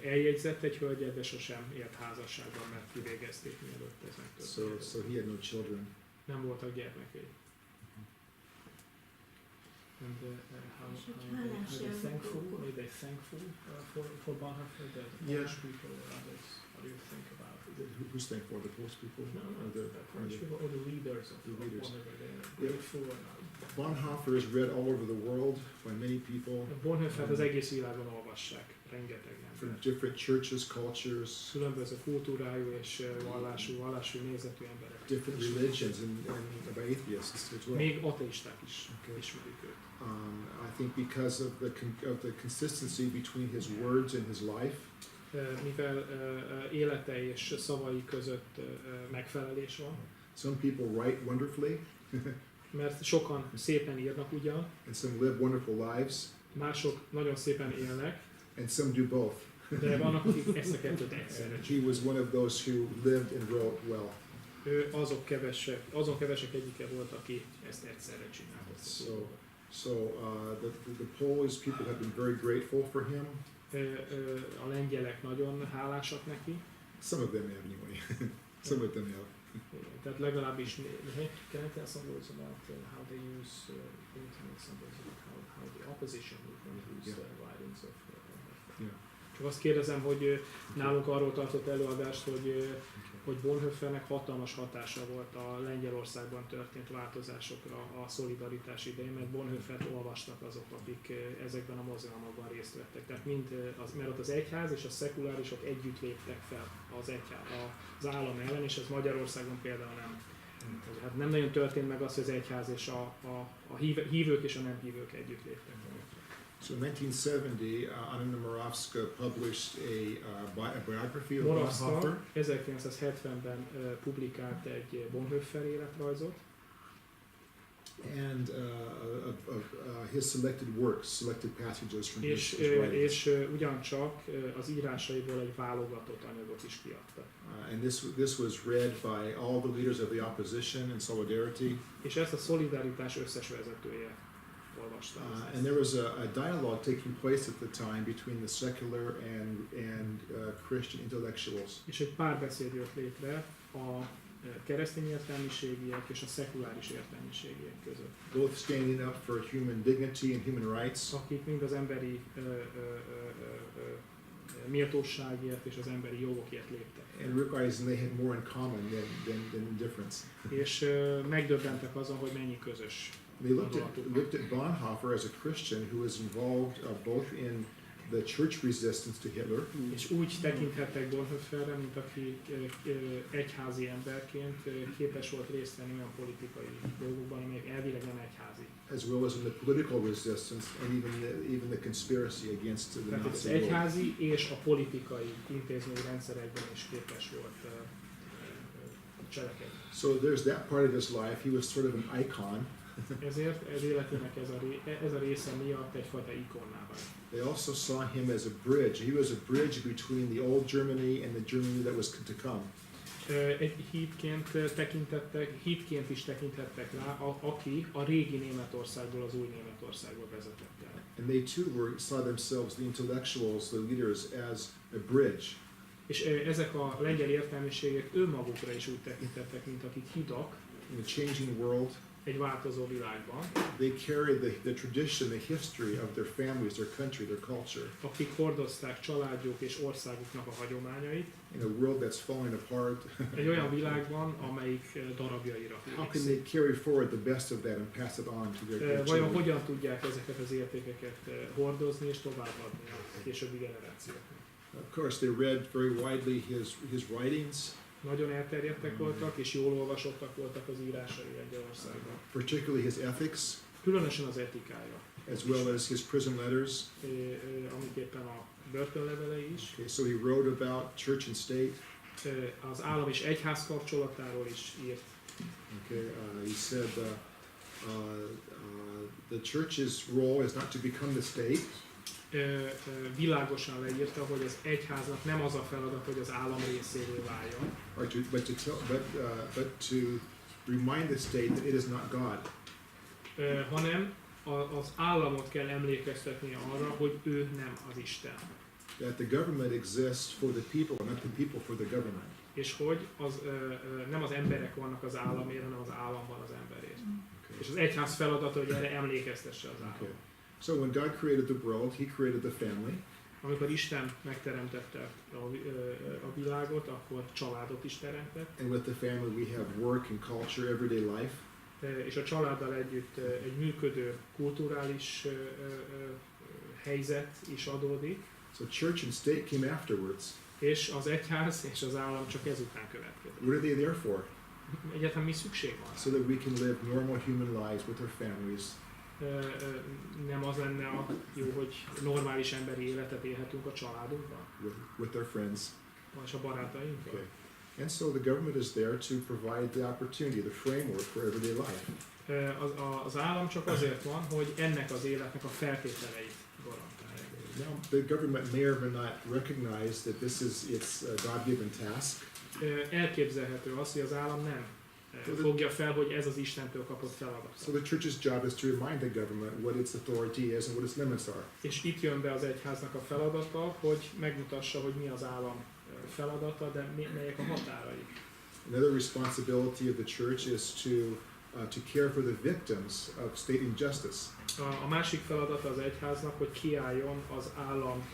eljegyzett egy hölgyet, de sosem élt házasságban, mert kivégezték, mielőtt ez megtörtént. So he had no children. Nem voltak gyermekei. And how they thankful for Bonhoeffer, the Polish people or others? What do you think about it? Who's thankful? The Polish people? The Polish people or the leaders of Bonhoeffer? They're grateful or not? Bonhoeffer is read all over the world by many people. Bonhoeffert az egész világon olvassák, rengeteg From ember. different churches, cultures, Különböző kultúrájú és vallású nézetű emberek. different religions, and by atheists as well. Még ateisták is Okay. ismerik őt. I think because of the consistency between his words and his life, Mivel élete és szavai között megfelelés van, some people write wonderfully, mert sokan szépen írnak ugyan, and some live wonderful lives, mások nagyon szépen élnek, and some do both. de vannak, akik ezt a kettőt egyszerre. He was one of those who lived and wrote well. Ő azon kevesek egyike volt, aki ezt egyszerre csinálta. So the Polish people have been very grateful for him. A lengyelek nagyon hálásak neki. Some of them have anyway. Some of them have. Tehát legalábbis, can I tell some words about how they use internet, some words about how the opposition movement use the writings of Yeah. Csak azt kérdezem, hogy nálunk arról tartott előadást, hogy Bonhoeffernek hatalmas hatása volt a Lengyelországban történt változásokra a szolidaritás idején, mert Bonhoeffert olvastak azok, akik ezekben a mozgalmakban részt vettek. Tehát mert ott az egyház és a szekulárisok együtt léptek fel az állam ellen, és ez Magyarországon például nem. Hát nem nagyon történt meg az, hogy az egyház és a hívők és a nem hívők együtt léptek fel. So in 1970, Anna Moravska published a biography of Bonhoeffer. 1970-ben publikált egy Bonhoeffer életrajzot, And his selected works, selected passages from his writings. és ugyancsak az írásaiból egy válogatott anyagot is kiadta. And this was read by all the leaders of the opposition in solidarity. És ezt a szolidaritás összes vezetője olvasta. And there was a dialogue taking place at the time between the secular and Christian intellectuals. És egy párbeszéd jött létre a keresztény értelmiségiek és a szekuláris értelmiségiek között. Both standing up for human dignity and human rights. Akik mind az emberi méltóságért és az emberi jogokért léptek. And realizing they had more in common than difference. És megdöbbentek azon, hogy mennyi közös. They looked at Bonhoeffer as a Christian who was involved both in the church resistance to Hitler. És úgy tekinthettek Bonhoefferre, mint aki egyházi emberként képes volt részt venni olyan politikai dolgokban, amelyek elvileg nem egyházi. As well as in the political resistance and even the conspiracy against the Tehát az Nazi egyházi és a politikai intézményrendszerekben is képes volt cselekedni. So there's that part of his life. He was sort of an icon. Ezért az életének ez a része miatt egyfajta ikonná vált. They also saw him as a bridge. He was a bridge between the old Germany and the Germany that was to come. Egy hitként is tekinthettek rá, aki a régi Németországból az új Németországba vezetett el. And they too saw themselves, the intellectuals, the leaders, as a bridge. És ezek a lengyel értelmiségek önmagukra is úgy tekintettek, mint akik hidak In a changing world, egy változó világban, they carried the tradition, the history of their families, their country, their culture. akik hordozták családjuk és országuknak a hagyományait, In a world that's falling apart, egy olyan világban, amelyik darabjaira how can hulik. they carry forward the best of that and pass it on to their Vajon children? hogyan tudják ezeket az értékeket hordozni és továbbadni a későbbi generációknak? Of course, they read very widely his writings, Nagyon elterjedtek voltak, és jól olvasottak voltak az írásai Lengyelországban. particularly his ethics, Különösen az etikája, as well as his prison letters. amit éppen a börtönlevelei is, Okay, so he wrote about church and state. az állam és egyház kapcsolatáról is írt. Okay, he said the church's role is not to become the state, Világosan leírta, hogy az egyháznak nem az a feladat, hogy az állam részévé váljon, but to remind the state that it is not God. hanem az államot kell emlékeztetnie arra, hogy ő nem az Isten. That the government exists for the people, not the people for the government. És hogy nem az emberek vannak az államért, hanem az állam van az emberért. Okay. És az egyház feladata, hogy erre emlékeztesse az állam. Okay. So when God created the world, He created the family. Amikor Isten megteremtette a világot, akkor családot is teremtett, And with the family, we have work and culture, everyday life. és a családdal együtt egy működő kulturális helyzet is adódik, So church and state came afterwards. és az egyház és az állam csak ezután következik. What are they there for? Egyáltalán mi szükség van So that we can live normal human lives with our families. Nem az lenne a jó, hogy normális emberi életet élhetünk a családunkban, With our friends. és a barátainkkal. Okay. And so the government is there to provide the opportunity, the framework for everyday life. Az állam csak azért van, hogy ennek az életnek a feltételeit garantálja. Now, the government may or may not recognize that this is its God-given task. Elképzelhető az, hogy az állam nem fogja fel, hogy ez az Istentől kapott feladat. So the church's job is to remind the government what its authority is and what its limits are. És itt jön be az egyháznak a feladata, hogy megmutassa, hogy mi az állam feladata, de melyek a határai. Another responsibility of the church is to care for the victims of state injustice. A másik feladata az egyháznak, hogy kiálljon az állam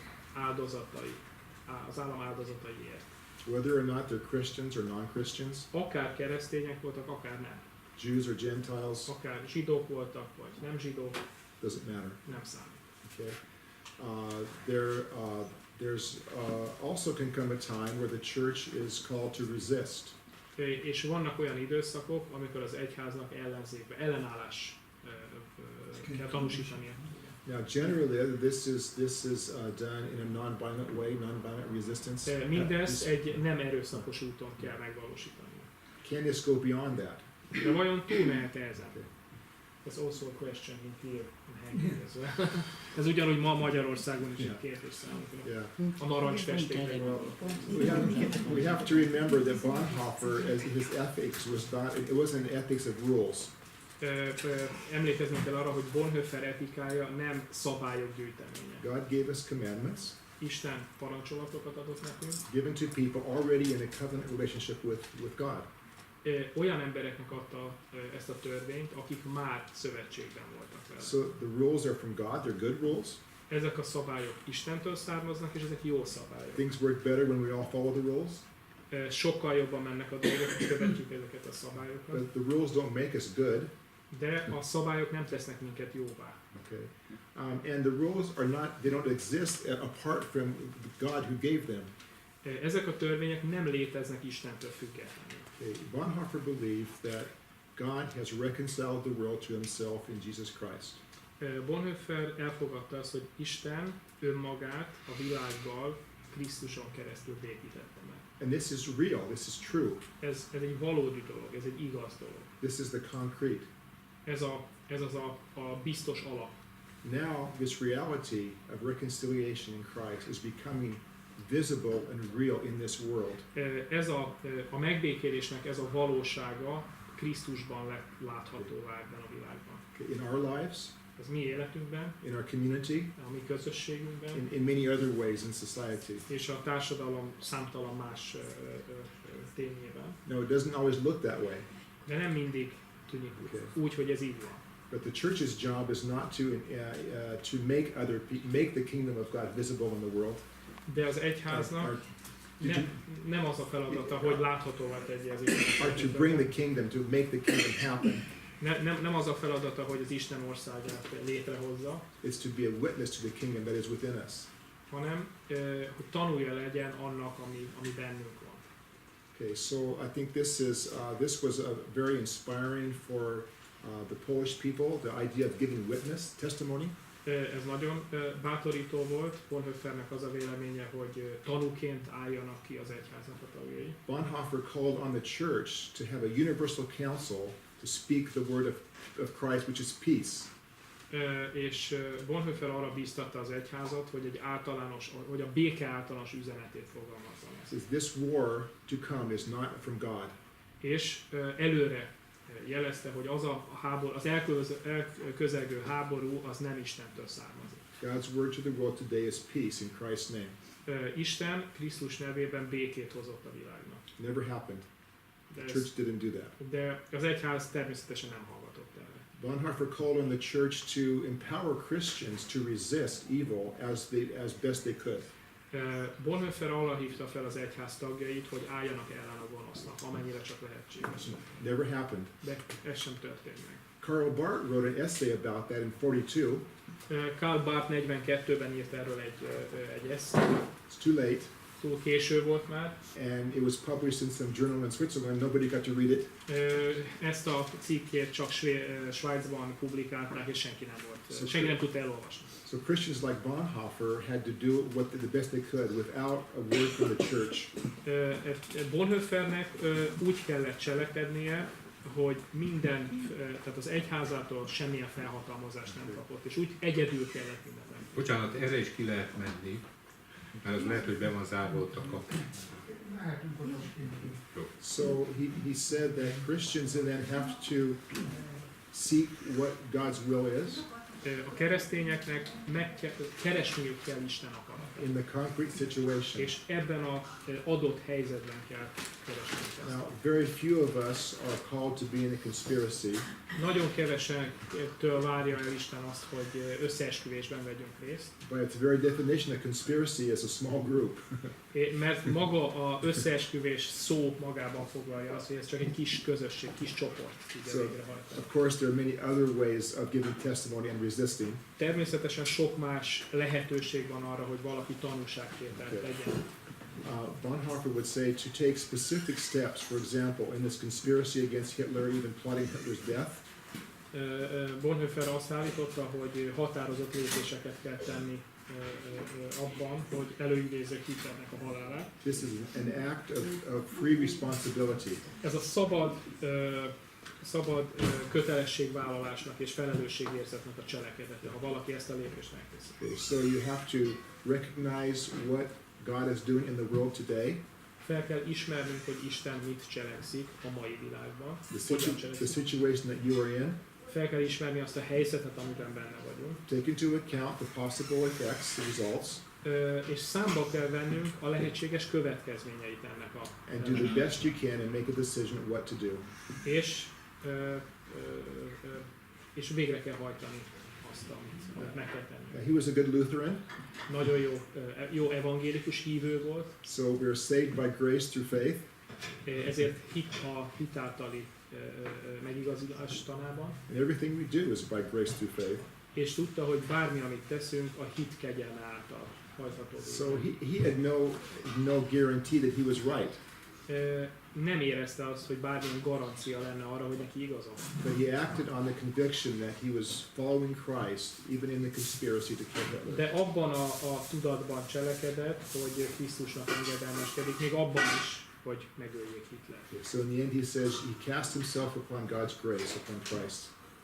áldozataiért. Whether or not they're Christians or non-Christians, Akár keresztények voltak, akár nem. Jews or Gentiles, Akár zsidók voltak, vagy nem zsidók, doesn't matter. nem számít. Okay. There's also can come a time where the church is called to resist. És vannak olyan időszakok, amikor az egyháznak ellenállás kell tanúsítania. Now, generally, this is done in a non-violent way, non-violent resistance. Mindezt egy nem erőszakos úton kell megvalósítani. Can this go beyond that? De vajon túlmehet ezen? That's also a question in here in Hungary as well. Ez ugyanúgy ma Magyarországon is egy kérdés számunkra. Yeah. A narancsfestéknek való. We have to remember that Bonhoeffer, as his ethics was not, it wasn't an ethics of rules. Emlékeznünk kell arra, hogy Bonhoeffer etikája nem szabályok gyűjteménye. God gave us commandments Isten parancsolatokat adott nekünk, given to people already in a covenant relationship with God. Olyan embereknek adta ezt a törvényt, akik már szövetségben voltak vele. So the rules are from God, they're good rules. Ezek a szabályok Istentől származnak, és ezek jó szabályok. Things work better when we all follow the rules. Sokkal jobban mennek a dolgok, hogy követjük ezeket a szabályokat. But the rules don't make us good. De a szabályok nem tesznek minket jóvá. Okay. And the rules are not, they don't exist apart from God who gave them. Ezek a törvények nem léteznek Istentől függetlenül. Okay. Bonhoeffer believed that God has reconciled the world to himself in Jesus Christ. Bonhoeffer elfogadta azt, hogy Isten önmagát a világgal Krisztuson keresztül békítette meg. And this is real, this is true. Ez egy valódi dolog, ez egy igaz dolog. This is the concrete. Ez az a biztos alap. Now this reality of reconciliation in Christ is becoming visible and real in this world. Ez a megbékélésnek ez a valósága Krisztusban lett láthatóvá ebben a világban. Okay, in our lives, Az mi életünkben, in our community, a mi közösségünkben, in many other ways in society. és a társadalom számtalan más tényében. No, it doesn't always look that way. De nem mindig tűnik úgy, hogy ez így van. But the church's job is not to make the kingdom of God visible in the world. De az egyháznak nem az a feladata, hogy láthatóvá tegye az Isten. Or to bring the kingdom, to make the kingdom happen. Nem az a feladata, hogy az Isten országát létrehozza, It's to be a witness to the kingdom that is within us. hanem hogy tanulja legyen annak, ami bennünk van. Okay, so I think this was very inspiring for the Polish people, the idea of giving witness, testimony. Ez nagyon bátorító volt. Bonhoeffernek az a véleménye, hogy tanúként álljanak ki az egyháznak a tagjai. Bonhoeffer called on the church to have a universal council to speak the word of Christ, which is peace. És Bonhoeffer arra bíztatta az egyházat, hogy a béke általános üzenetét fogalmazza meg. Says this war to come is not from God. És előre jelezte, hogy az a háború, az elközelgő háború az nem Istentől származik. God's word to the world today is peace in Christ's name. Isten Krisztus nevében békét hozott a világnak. Never happened. The church didn't do that. De az egyház természetesen nem hallgatott erre. Bonhoeffer called on the church to empower Christians to resist evil as best they could. Bonhoeffer arra hívta fel az egyház tagjait, hogy álljanak ellen a gonosznak, amennyire csak lehetséges. Never happened. De ez sem történt meg. Karl Barth wrote an essay about that in 42. Karl Barth 42-ben írt erről egy esszét. It's too late. Túl késő volt már. And it was published in some journal in Switzerland. Nobody got to read it. Ezt a cikkét csak Svájcban publikálták, és senki nem tudta elolvasni. So Christians like Bonhoeffer had to do the best they could without a word from the church. Bonhoeffernek úgy kellett cselekednie, hogy tehát az egyházától semmilyen felhatalmazást nem kapott, és úgy egyedül kellett mindent. Bocsánat, erre is ki lehet menni, mert az lehet, hogy be van zárva ott a kapu. So he said that Christians then have to seek what God's will is. A keresztényeknek keresniük kell Isten akaratát. In the concrete situation. És ebben az adott helyzetben kell keresniük. Now, very few of us are called to be in a conspiracy. Nagyon kevesektől várja el Isten azt, hogy összeesküvésben vegyünk részt. By its very definition, a conspiracy is a small group. Mert maga az összeesküvés szó magában foglalja azt, hogy ez csak egy kis közösség, kis csoport tudja végrehajtani. Of course, there are many other ways of giving testimony and resisting. Természetesen sok más lehetőség van arra, hogy valaki tanúságtételt legyen. Bonhoeffer would say to take specific steps, for example, in this conspiracy against Hitler, even plotting Hitler's death. Bonhoeffer azt állította, hogy határozott lépéseket kell tenni abban, hogy előidézzék Hitlernek a halálát. This is an act of free responsibility. Ez a szabad kötelességvállalásnak és felelősségérzetnek a cselekedete, ha valaki ezt a lépést megteszi. So you have to recognize what God is doing in the world today. Fel kell ismernünk, hogy Isten mit cselekszik a mai világban. The situation that you are in. Fel kell ismerni azt a helyzetet, amiben benne vagyunk. Take into account the possible effects, the results. És számba kell vennünk a lehetséges következményeit ennek a... And do the best you can and make a decision what to do. És végre kell hajtani azt, amit meg kell tenni. He was a good Lutheran. Nagyon jó evangélikus hívő volt. So we're saved by grace through faith. Ezért a hit általi megigazulás tanában. And everything we do is by grace through faith. És tudta, hogy bármi, amit teszünk, a hit kegyelme által hajtható. So he had no guarantee that he was right. Nem érezte azt, hogy bármilyen garancia lenne arra, hogy neki igaza. But he acted on the conviction that he was following Christ, even in the conspiracy to kill Hitler. De abban a tudatban cselekedett, hogy Krisztusnak engedelmeskedik, még abban is, hogy megöljék Hitlert. So in the end he says he cast himself upon God's grace, upon Christ.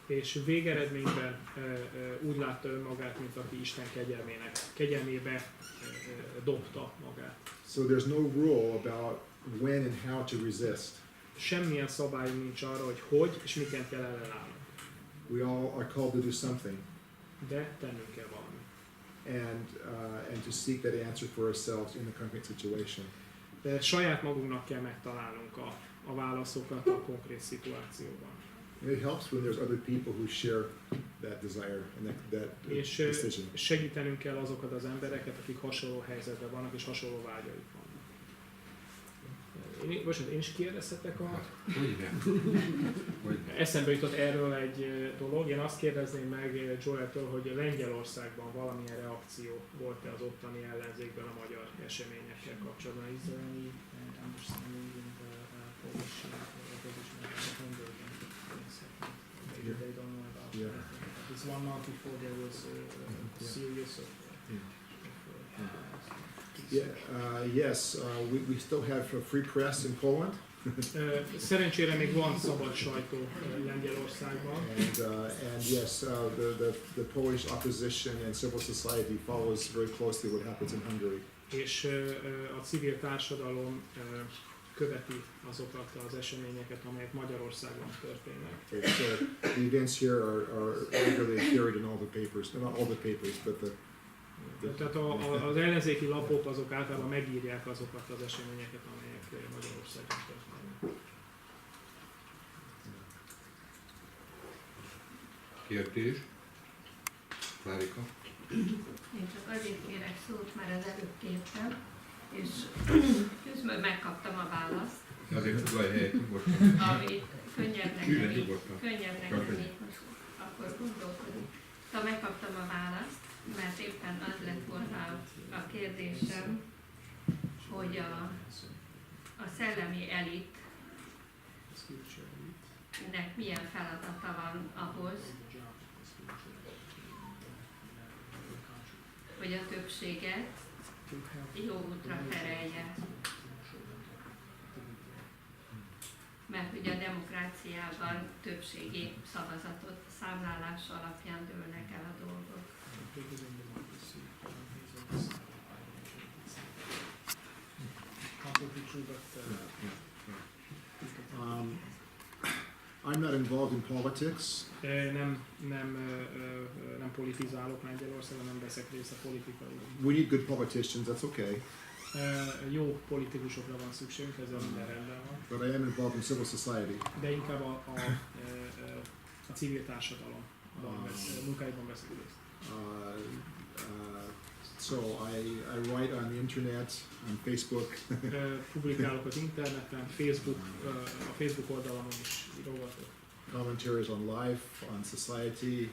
És végeredményben úgy látta önmagát, mint aki Isten kegyelmébe dobta magát. So there's no rule about when and how to resist. Semmilyen szabályunk nincs arra, hogy és miként kell ellenállnunk. We all are called to do something, De tennünk kell valamit. and to seek that answer for ourselves in the concrete situation. De saját magunknak kell megtalálnunk a válaszokat a konkrét szituációban. And it helps when there's other people who share that desire and that És decision. segítenünk kell azokat az embereket, akik hasonló helyzetben vannak és hasonló vágyaik vannak. Én is kérdezhetek Hogyne. Eszembe jutott erről egy dolog. Én azt kérdezném meg Joel-től, hogy Lengyelországban valamilyen reakció volt-e az ottani ellenzékben a magyar eseményekkel kapcsolatban. Is there any understanding in the Polish opposition about Hungary? Maybe they don't know about Yeah. that. This 1 month before there was serious Yes, we still have a free press in Poland, Szerencsére még van szabad sajtó Lengyelországban. and yes, the Polish opposition and civil society follows very closely what happens in Hungary. És a civil társadalom követi azokat az eseményeket, amelyek Magyarországon történnek. So the events here are regularly carried in all the papers, not all the papers, but the Tehát az ellenzéki lapok azok általában megírják azokat az eseményeket, amelyek Magyarországon történnek. Kérdés? Klárika? Én csak azért kérek szót, mert az előbb kértem, és közben megkaptam a választ, Azért foglalj helyet nyugodtan. ami könnyebbnek Ülj le lenni, nyugodtan. most akkor gondolkodik. Szóval megkaptam a választ, mert éppen az lett volna a kérdésem, hogy a szellemi elitnek milyen feladata van ahhoz, hogy a többséget jó útra terelje. Mert ugye a demokráciában többségi szavazatot számlálás alapján dőlnek el a dolgok. I'm not involved in politics. Nem politizálok Magyarországon, nem veszek részt a politikai. We need good politicians, that's okay. Jó politikusokra van szükségünk, ezzel minden rendben van. But I am involved in civil society. De inkább a civil társadalom munkáiban veszek részt. So I write on the internet, on Facebook. Publikálok az interneten, a Facebook oldalamon is írogatok. Commentaries on life, on society.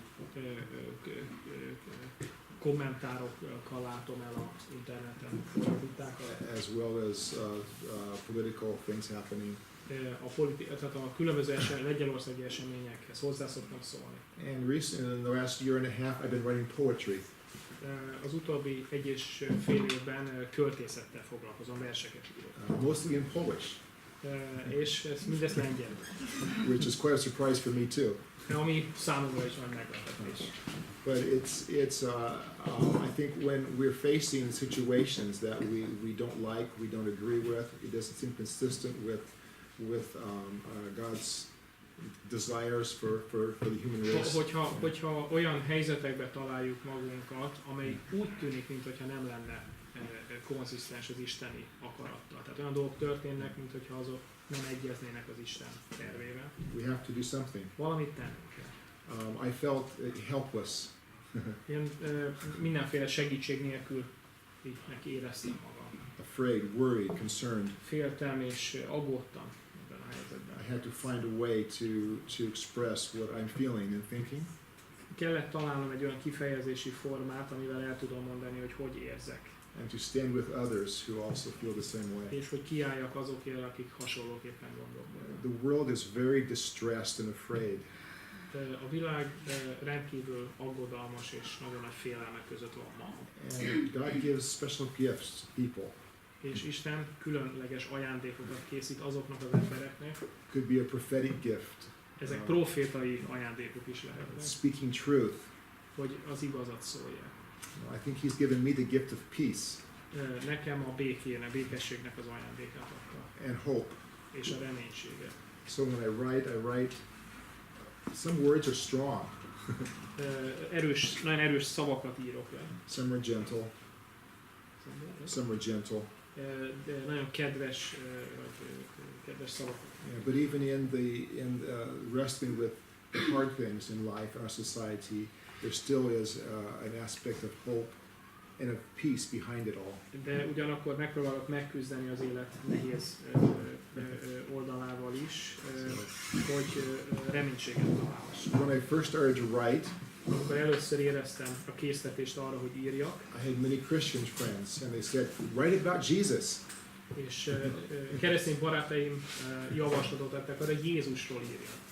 Kommentárokkal látom el az interneten vitákat. As well as political things happening. Tehát a különböző lengyelországi eseményekhez hozzá szoktam szólni. And in the last year and a half, I've been writing poetry. Az utóbbi 1,5 évben költészettel foglalkozom, verseket írok. Mostly in Polish. És ez mindezt lengyelül. Which is quite a surprise for me too. Ami számomra is nagy meglepetés. But it's I think when we're facing situations that we don't like, we don't agree with, it doesn't seem consistent with God's desires for the human race. Hogyha olyan helyzetekbe találjuk magunkat, amely úgy tűnik, mintha nem lenne konzisztens az isteni akarattal. Tehát olyan dolgok történnek, mintha azok nem egyeznének az Isten tervével. We have to do something. Valamit tennünk kell. I felt helpless. Én mindenféle segítség nélkül így neki éreztem magam. Afraid, worried, concerned. Féltem és aggódtam ebben a helyzetben. I had to find a way to express what I'm feeling and thinking. Kellett találnom egy olyan kifejezési formát, amivel el tudom mondani, hogy érzek. And to stand with others who also feel the same way. És hogy kiálljak azokért, akik hasonlóképpen gondolkodnak. The world is very distressed and afraid. A világ rendkívül aggodalmas és nagyon nagy félelmek között van ma. And God gives special gifts to people. És Isten különleges ajándékokat készít azoknak az embereknek. Could be a prophetic gift. Ezek profétai ajándékok is lehetnek, speaking truth. hogy az igazat szólják. I think he's given me the gift of peace Nekem a békességnek az ajándékát adta, and hope. és a reménységet. So when I write, some words are strong, Nagyon erős szavakat írok le. some are gentle, some are gentle. De nagyon kedves szavakat. Yeah, but even in wrestling with the hard things in life, in our society, there still is an aspect of hope and of peace behind it all. De ugyanakkor megpróbálok megküzdeni az élet nehéz oldalával is, hogy reménységet találhassak. When I first started to write, Amikor először éreztem a késztetést arra, hogy írjak, I had many Christian friends, and they said, "Write about Jesus." és keresztény barátaim javaslatot tettek arra, hogy Jézusról írjak.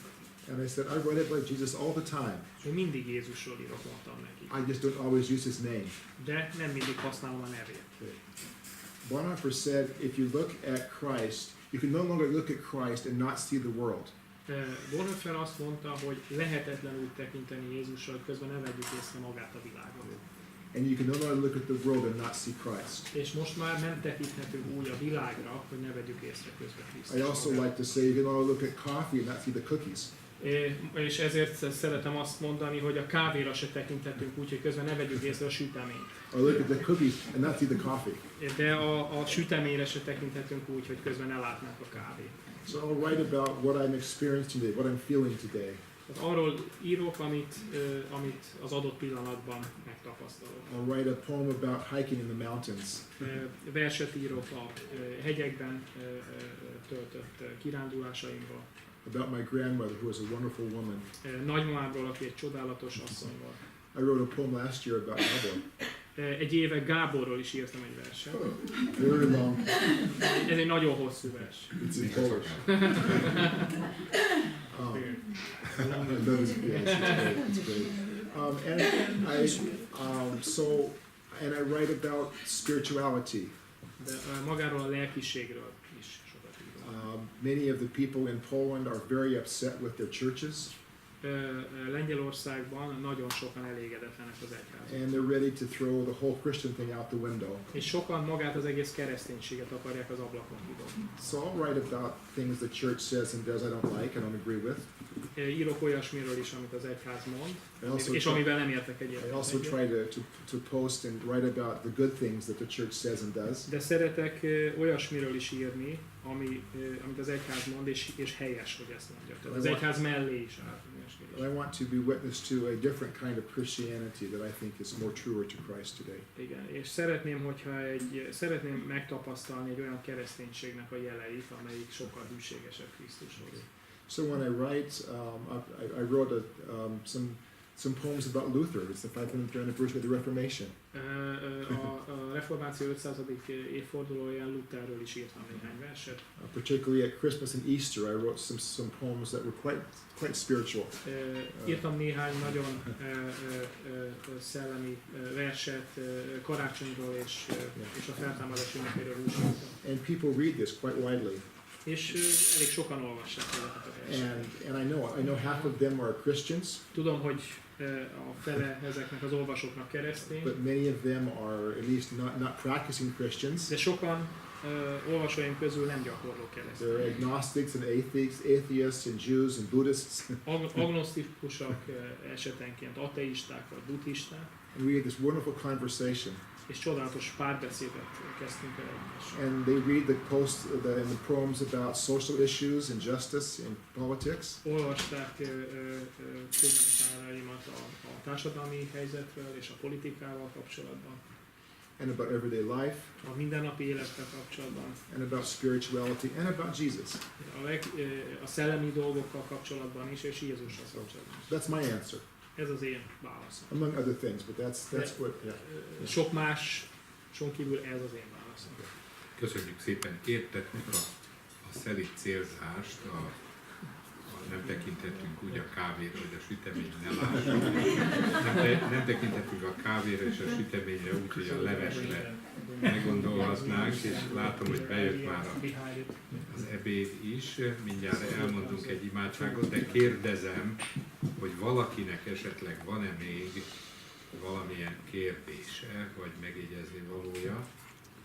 And I said, "I write about Jesus all the time. Én mindig Jézusról írok, mondtam neki. I just don't always use his name." De nem mindig használom a nevét. Bonhoeffer said, "If you look at Christ, you can no longer look at Christ and not see the world." Bonhoeffer azt mondta, hogy lehetetlen úgy tekinteni Jézusra, hogy közben ne vegyük észre magát a világon. And you can no longer look at the world and not see Christ. És most már nem tekinthetünk úgy a világra, hogy ne vegyük észre közben Krisztus. I also like to say you can only look at coffee and not see the cookies. És ezért szeretem azt mondani, hogy a kávéra se tekinthetünk úgy, hogy közben ne vegyük észre a süteményt. Or look at the cookies and not see the coffee. De a süteményre se tekinthetünk úgy, hogy közben ne látnánk a kávét. So I'll write about what I'm experiencing today, what I'm feeling today. Arról írok, amit az adott pillanatban megtapasztalok. I'll write a poem about hiking in the mountains. Verset írok a hegyekben töltött kirándulásaimról. About my grandmother, who was a wonderful woman. Nagymamámról, aki egy csodálatos asszony volt. I wrote a poem last year about Gábor. Egy éve Gáborról is írtam egy verset. Very long. Ez egy nagyon hosszú vers. It's in Polish. That is great. That's great. And I write about spirituality. De magáról a lelkiségről is sokat írom. Many of the people in Poland are very upset with their churches. Lengyelországban nagyon sokan elégedetlenek az egyházban. And they're ready to throw the whole Christian thing out the window. És sokan magát az egész kereszténységet akarják az ablakon kidobni. So I'll write about things the church says and does I don't like, I don't agree with. Írok olyasmiről is, amit az egyház mond, és try, amivel nem értek egyet. I also try to post and write about the good things that the church says and does. De szeretek olyasmiről is írni, amit az egyház mond, és helyes, hogy ezt mondja. Tehát az egyház mellé is áll. I want to be witness to a different kind of Christianity that I think is more truer to Christ today. Igen, és szeretném megtapasztalni egy olyan kereszténységnek a jeleit, amelyik sokkal hűségesebb Krisztushoz. So when I write, I wrote some poems about Luther. It's the 500th anniversary of the Reformation. A reformáció 500. évfordulóján Lutherről is írtam néhány verset. Particularly at Christmas and Easter, I wrote some poems that were quite spiritual. Írtam néhány nagyon szellemi verset karácsonyról és a feltámadás ünnepéről úgy írtam. And people read this quite widely. És elég sokan olvassák ezeket a verseket. And I know half of them are Christians. Tudom, hogy a fele ezeknek az olvasóknak keresztény. But many of them are at least not practicing Christians. De sokan olvasóim közül nem gyakorló keresztény. They're agnostics and atheists and Jews and Buddhists. Agnosztikusak, esetenként ateisták vagy buddhisták. And we had this wonderful conversation. És csodálatos párbeszédet kezdtünk el egymással. And they read the poems about social issues and justice and politics. Olvasták kommentáraimat a társadalmi helyzetről és a politikával kapcsolatban. And about everyday life. A mindennapi élettel kapcsolatban. And about spirituality and about Jesus. A szellemi dolgokkal kapcsolatban is, és Jézussal kapcsolatban. That's my answer. Ez az én válaszom. Among other things, but that's what. Yeah. Sok máson kívül ez az én válaszom. Köszönjük szépen, értettük a szelíd célzást, a nem tekinthetünk úgy a kávéra, hogy a süteményt ne lássuk. Nem tekinthetünk a kávéra és a süteményre úgy, hogy a levesre meggondolhatnánk, és látom, hogy bejött már az ebéd is. Mindjárt elmondunk egy imádságot, de kérdezem, hogy valakinek esetleg van-e még valamilyen kérdése, vagy megjegyezni valója.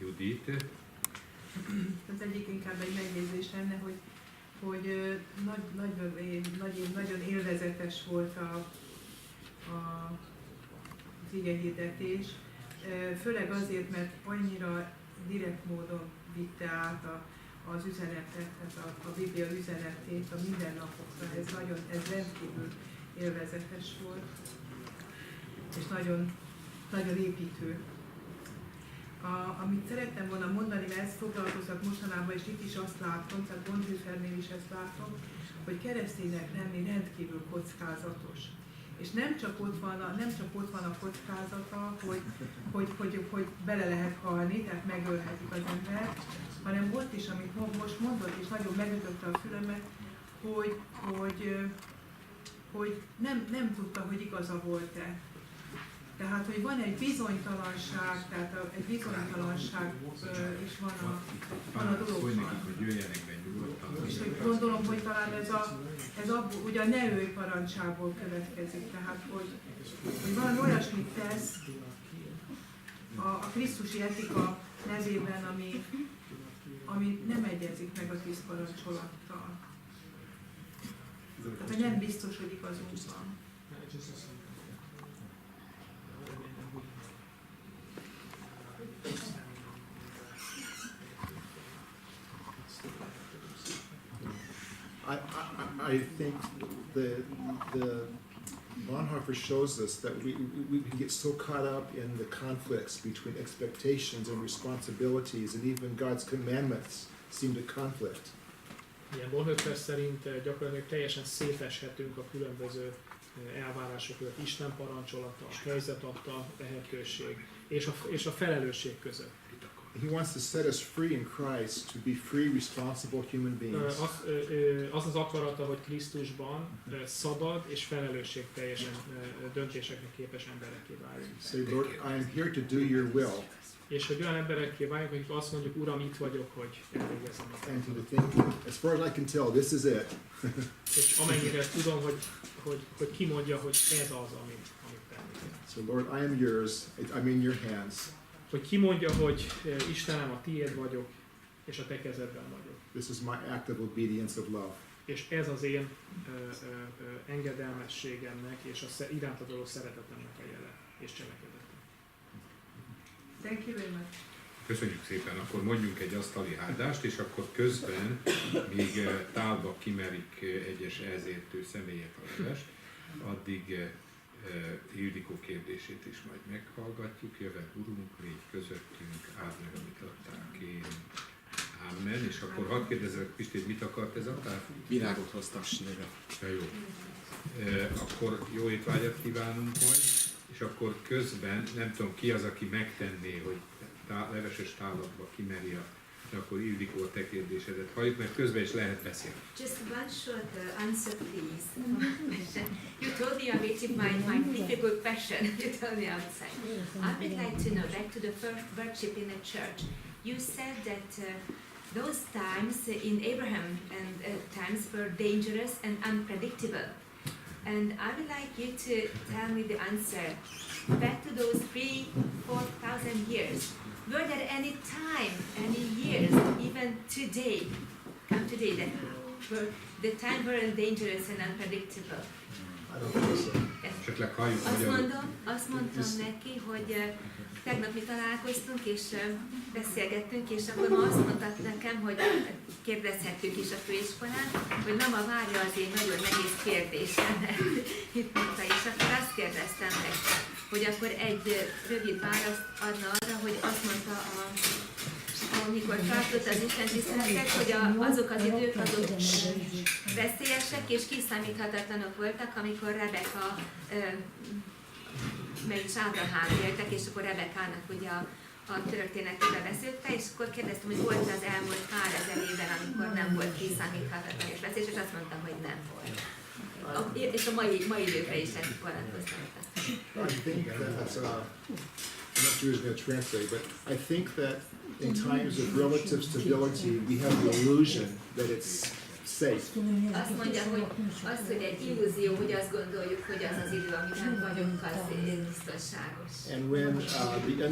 Judit? Az egyik inkább egy megjegyzés lenne, hogy nagyon élvezetes volt az igehirdetés, főleg azért, mert annyira direkt módon vitte át az üzenetet, a Biblia üzenetét a mindennapokra. Ez rendkívül élvezetes volt, és nagyon, nagyon építő. Amit szerettem volna mondani, mert ezt foglalkoztak mostanában, és itt is azt látom, tehát Bonhoeffernél is ezt látom, hogy kereszténynek lenni rendkívül kockázatos. És nem csak ott van a kockázata, hogy bele lehet halni, tehát megölhetik az embert, hanem ott is, amit most mondott, és nagyon megütötte a fülemet, hogy nem tudta, hogy igaza volt-e. Tehát, hogy van egy bizonytalanság, tehát egy bizonytalanság is van a dologban. És hogy gondolom, hogy talán ez ugye a ne ölj parancsából következik, tehát, hogy valami olyasmit tesz a krisztusi etika nevében, ami nem egyezik meg a 10 parancsolattal. Tehát, hogy nem biztos, hogy igazunk van. I think the Bonhoeffer shows us that we can get so caught up in the conflicts between expectations and responsibilities, and even God's commandments seem to conflict. Igen, Bonhoeffer szerint gyakorlatilag teljesen széteshetünk a különböző elvárások között, Isten parancsolata, a helyzet adta lehetőség és a felelősség között. He wants to set us free in Christ to be free, responsible human beings. Az akarata, hogy Krisztusban szabad és felelősségteljesen döntéseknek képes emberekké váljunk. Say, Lord, I am here to do your will. És hogy olyan emberekké váljunk, akik azt mondjuk, Uram, itt vagyok, hogy elvégezzem. And to think, as far as I can tell, this is it. És amennyire tudom, hogy ki mondja, hogy ez az, amit tenni. So Lord, I am yours. I'm in your hands. Hogy ki mondja, hogy Istenem, a tiéd vagyok, és a te kezedben vagyok. This is my act of obedience of love. És ez az én engedelmességemnek és a irántad való szeretetemnek a jele és cselekedetem. Thank you very much. Köszönjük szépen, akkor mondjunk egy asztali áldást, és akkor közben még tálba kimerik egyes elzértő személyek a levest, addig Ildikó kérdését is majd meghallgatjuk. Jövet Urunk, légy közöttünk, áld meg, amit adtál, kérünk. Amen. És akkor hadd kérdezzek, Pistét, mit akart ez a tárgy? Virágot hoztam sírre. Ja, jó. Akkor jó étvágyat kívánunk majd, és akkor közben, nem tudom ki az, aki megtenné, hogy leveses távlatba kimeri de akkor Ildikó a te kérdésedet halljuk, mert közben is lehet beszélni. Just one short answer, please. You told me I'm waiting my difficult question. You told me outside. I would like to know, back to the first worship in the church. You said that those times in Abraham and times were dangerous and unpredictable. And I would like you to tell me the answer. Back to those 3,000-4,000 years. Were there any time, any years, even today, come today, that the time were dangerous and unpredictable? I don't think so. Esetleg halljuk Azt mondtam neki, hogy tegnap mi találkoztunk és beszélgettünk, és akkor ma azt mondtad nekem, hogy kérdezhettük is a főiskolán, hogy mama várja az én nagyon nehéz kérdésemet. Itt mondta, és akkor azt kérdeztem meg, hogy akkor egy rövid választ adna arra, hogy azt mondta, amikor tartott az Isten tiszteletet, hogy azok az idők azok veszélyesek és kiszámíthatatlanok voltak, amikor Rebeka meg is Ábrahám éltek, és akkor Rebekának ugye a történetébe beszélte, és akkor kérdeztem, hogy volt az elmúlt pár ezer évben, amikor nem volt kiszámíthatatlan és veszélyes, és azt mondtam, hogy nem volt. És a mai időkre is ezt vonatkoztattam. I think that's, I'm not sure who's going to translate, but I think that in times of relative stability, we have the illusion that it's safe. Azt mondja, hogy az, hogy egy illúzió, hogy azt gondoljuk, hogy az az idő, amiben vagyunk, az biztonságos. And when the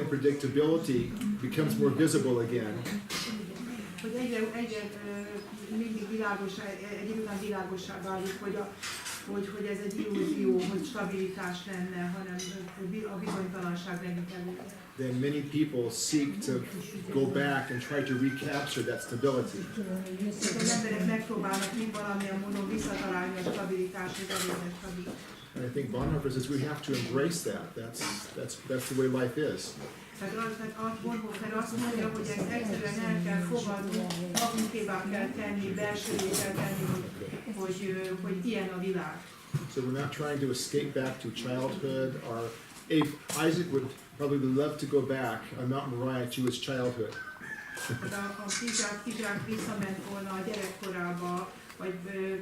unpredictability becomes more visible again, hogy egyre mindig világosá, egy idő után világossá válik, hogy ez egy illúzió, hogy stabilitás lenne, hanem a bizonytalanság megint elő. then many people seek to go back and try to recapture that stability. Az emberek megpróbálnak valamilyen módon visszatalálni a stabilitást, az elérhet stabilitást. And I think Bonhoeffer says we have to embrace that. That's the way life is. Tehát Bonhoeffer azt mondja, hogy ezt egyszerűen el kell fogadni, magunkévá kell tenni, belsővé kell tenni, hogy ilyen a világ. So we're not trying to escape back to childhood. Or Isaac would probably love to go back on Mount Moriah to his childhood. A Izsák visszament volna a gyerekkorába, vagy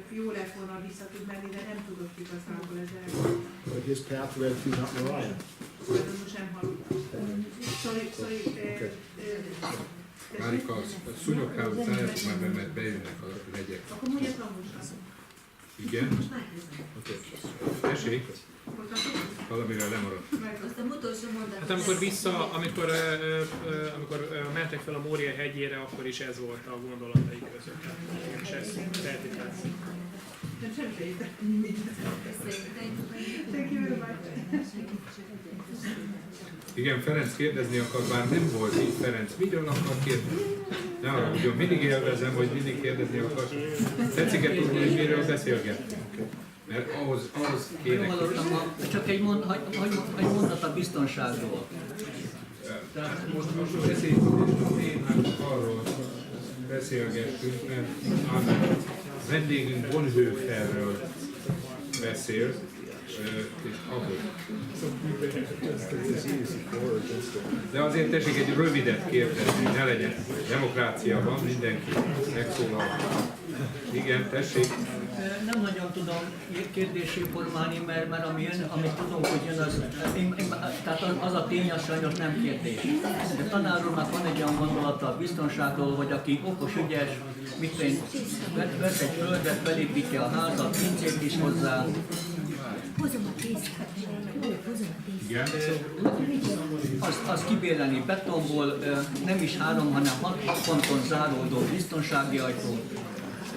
jó lett volna vissza tud menni, de nem tudott igazából ezzel. But his path led through Mount Moriah. Most nem hallottam. Sorry. Márika, a szúnyoghához szálljátok már be, mert bejönnek a legyek. Akkor mondjad hangosan. Igen? Oké. Tessék? Valamire lemaradt. Azt a utolsó mondat. Hát amikor mentek fel a Mória hegyére, akkor is ez volt a gondolatai között. És ez feltétlenül. Nem semmi. Igen, Ferenc kérdezni akar, bár nem volt itt Ferenc. Miről akar kérdezni? Ne haragudjon, mindig élvezem, hogy mindig kérdezni akar. Tetszik-e tudni, hogy miről beszélgetünk? Mert ahhoz kéne... Csak egy mondat a biztonságról. Most beszélgetünk, arról beszélgettünk, mert a vendégünk Bonhoefferről beszél, és ahogy. De azért tessék egy rövidet kérdezni, ne legyen. Demokrácia van, mindenki megszólal. Igen, tessék. Nem nagyon tudom kérdésé formálni, mert amit tudunk, hogy jön, tehát az a tény, az sajnos nem kérdés. De tanár úrnak van egy olyan gondolata a biztonságról, hogy aki okos, ügyes, vesz egy földet, felépíti a házat, pincét is hozzá. Igen. Az kibérleni betonból, nem is 3, hanem 6 ponton záródó biztonsági ajtó,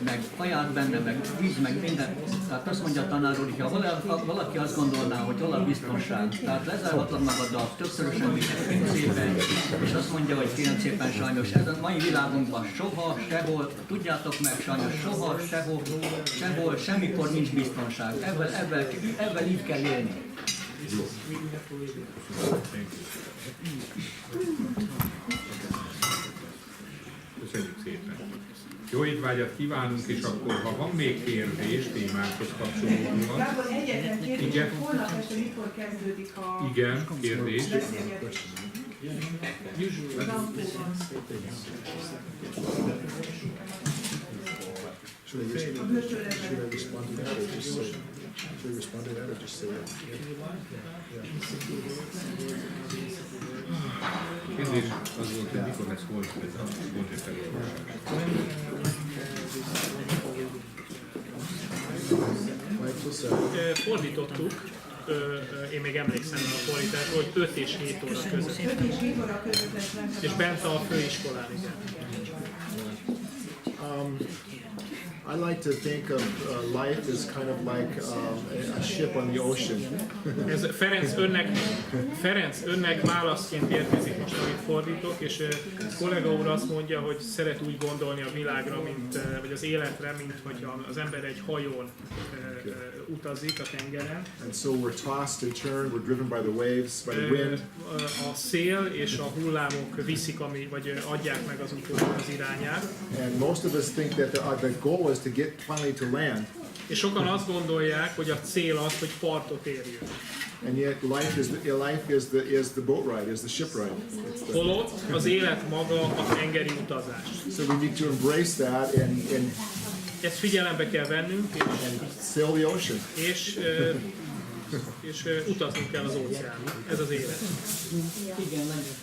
meg kaját benne, meg víz, meg minden. Tehát azt mondja a tanár úr, ha valaki azt gondolná, hogy hol a biztonság, tehát lezárhatod magaddal többszörösen viszont pincében, és azt mondja, hogy kérem szépen sajnos, ez a mai világunkban soha, sehol, tudjátok meg sajnos, soha, sehol, semmikor nincs biztonság. Ebben így kell élni. Jó. Köszönjük szépen. Jó étvágyat kívánunk, és akkor, ha van még kérdés témánkhoz kapcsolódóan. Gábor, egyetlen kérdés, holnap este mikor kezdődik a kérdés. beszélgetés? Dankóban. Should I respond to that or just say? Should I respond to that or just say that? Kérdés az volt, hogy mikor lesz holnap ez a Bonhoeffer olvasás. Fordítottuk, én még emlékszem a fordításra, hogy 5 és 7 óra között. 5 és 7 óra között lesz. És bent a főiskolán, igen. I like to think of life as kind of like a ship on the ocean. Ez Ferenc önnek válaszként érkezik most, amit fordítok, és kollega úr azt mondja, hogy szeret úgy gondolni a világra, vagy az életre, mint hogyha az ember egy hajón utazik a tengeren. And so we're tossed and turned, we're driven by the waves, by the wind. A szél és a hullámok viszik, vagy adják meg az utónak az irányát. And most of us think that the goal is to get finally to land. És sokan azt gondolják, hogy a cél az, hogy partot érjünk. And yet life is the boat ride, is the ship ride. Holott az élet maga a tengeri utazás. So we need to embrace that and Ezt figyelembe kell vennünk, sail the ocean. és utaznunk kell az óceánon. Ez az élet. Igen, nagyon.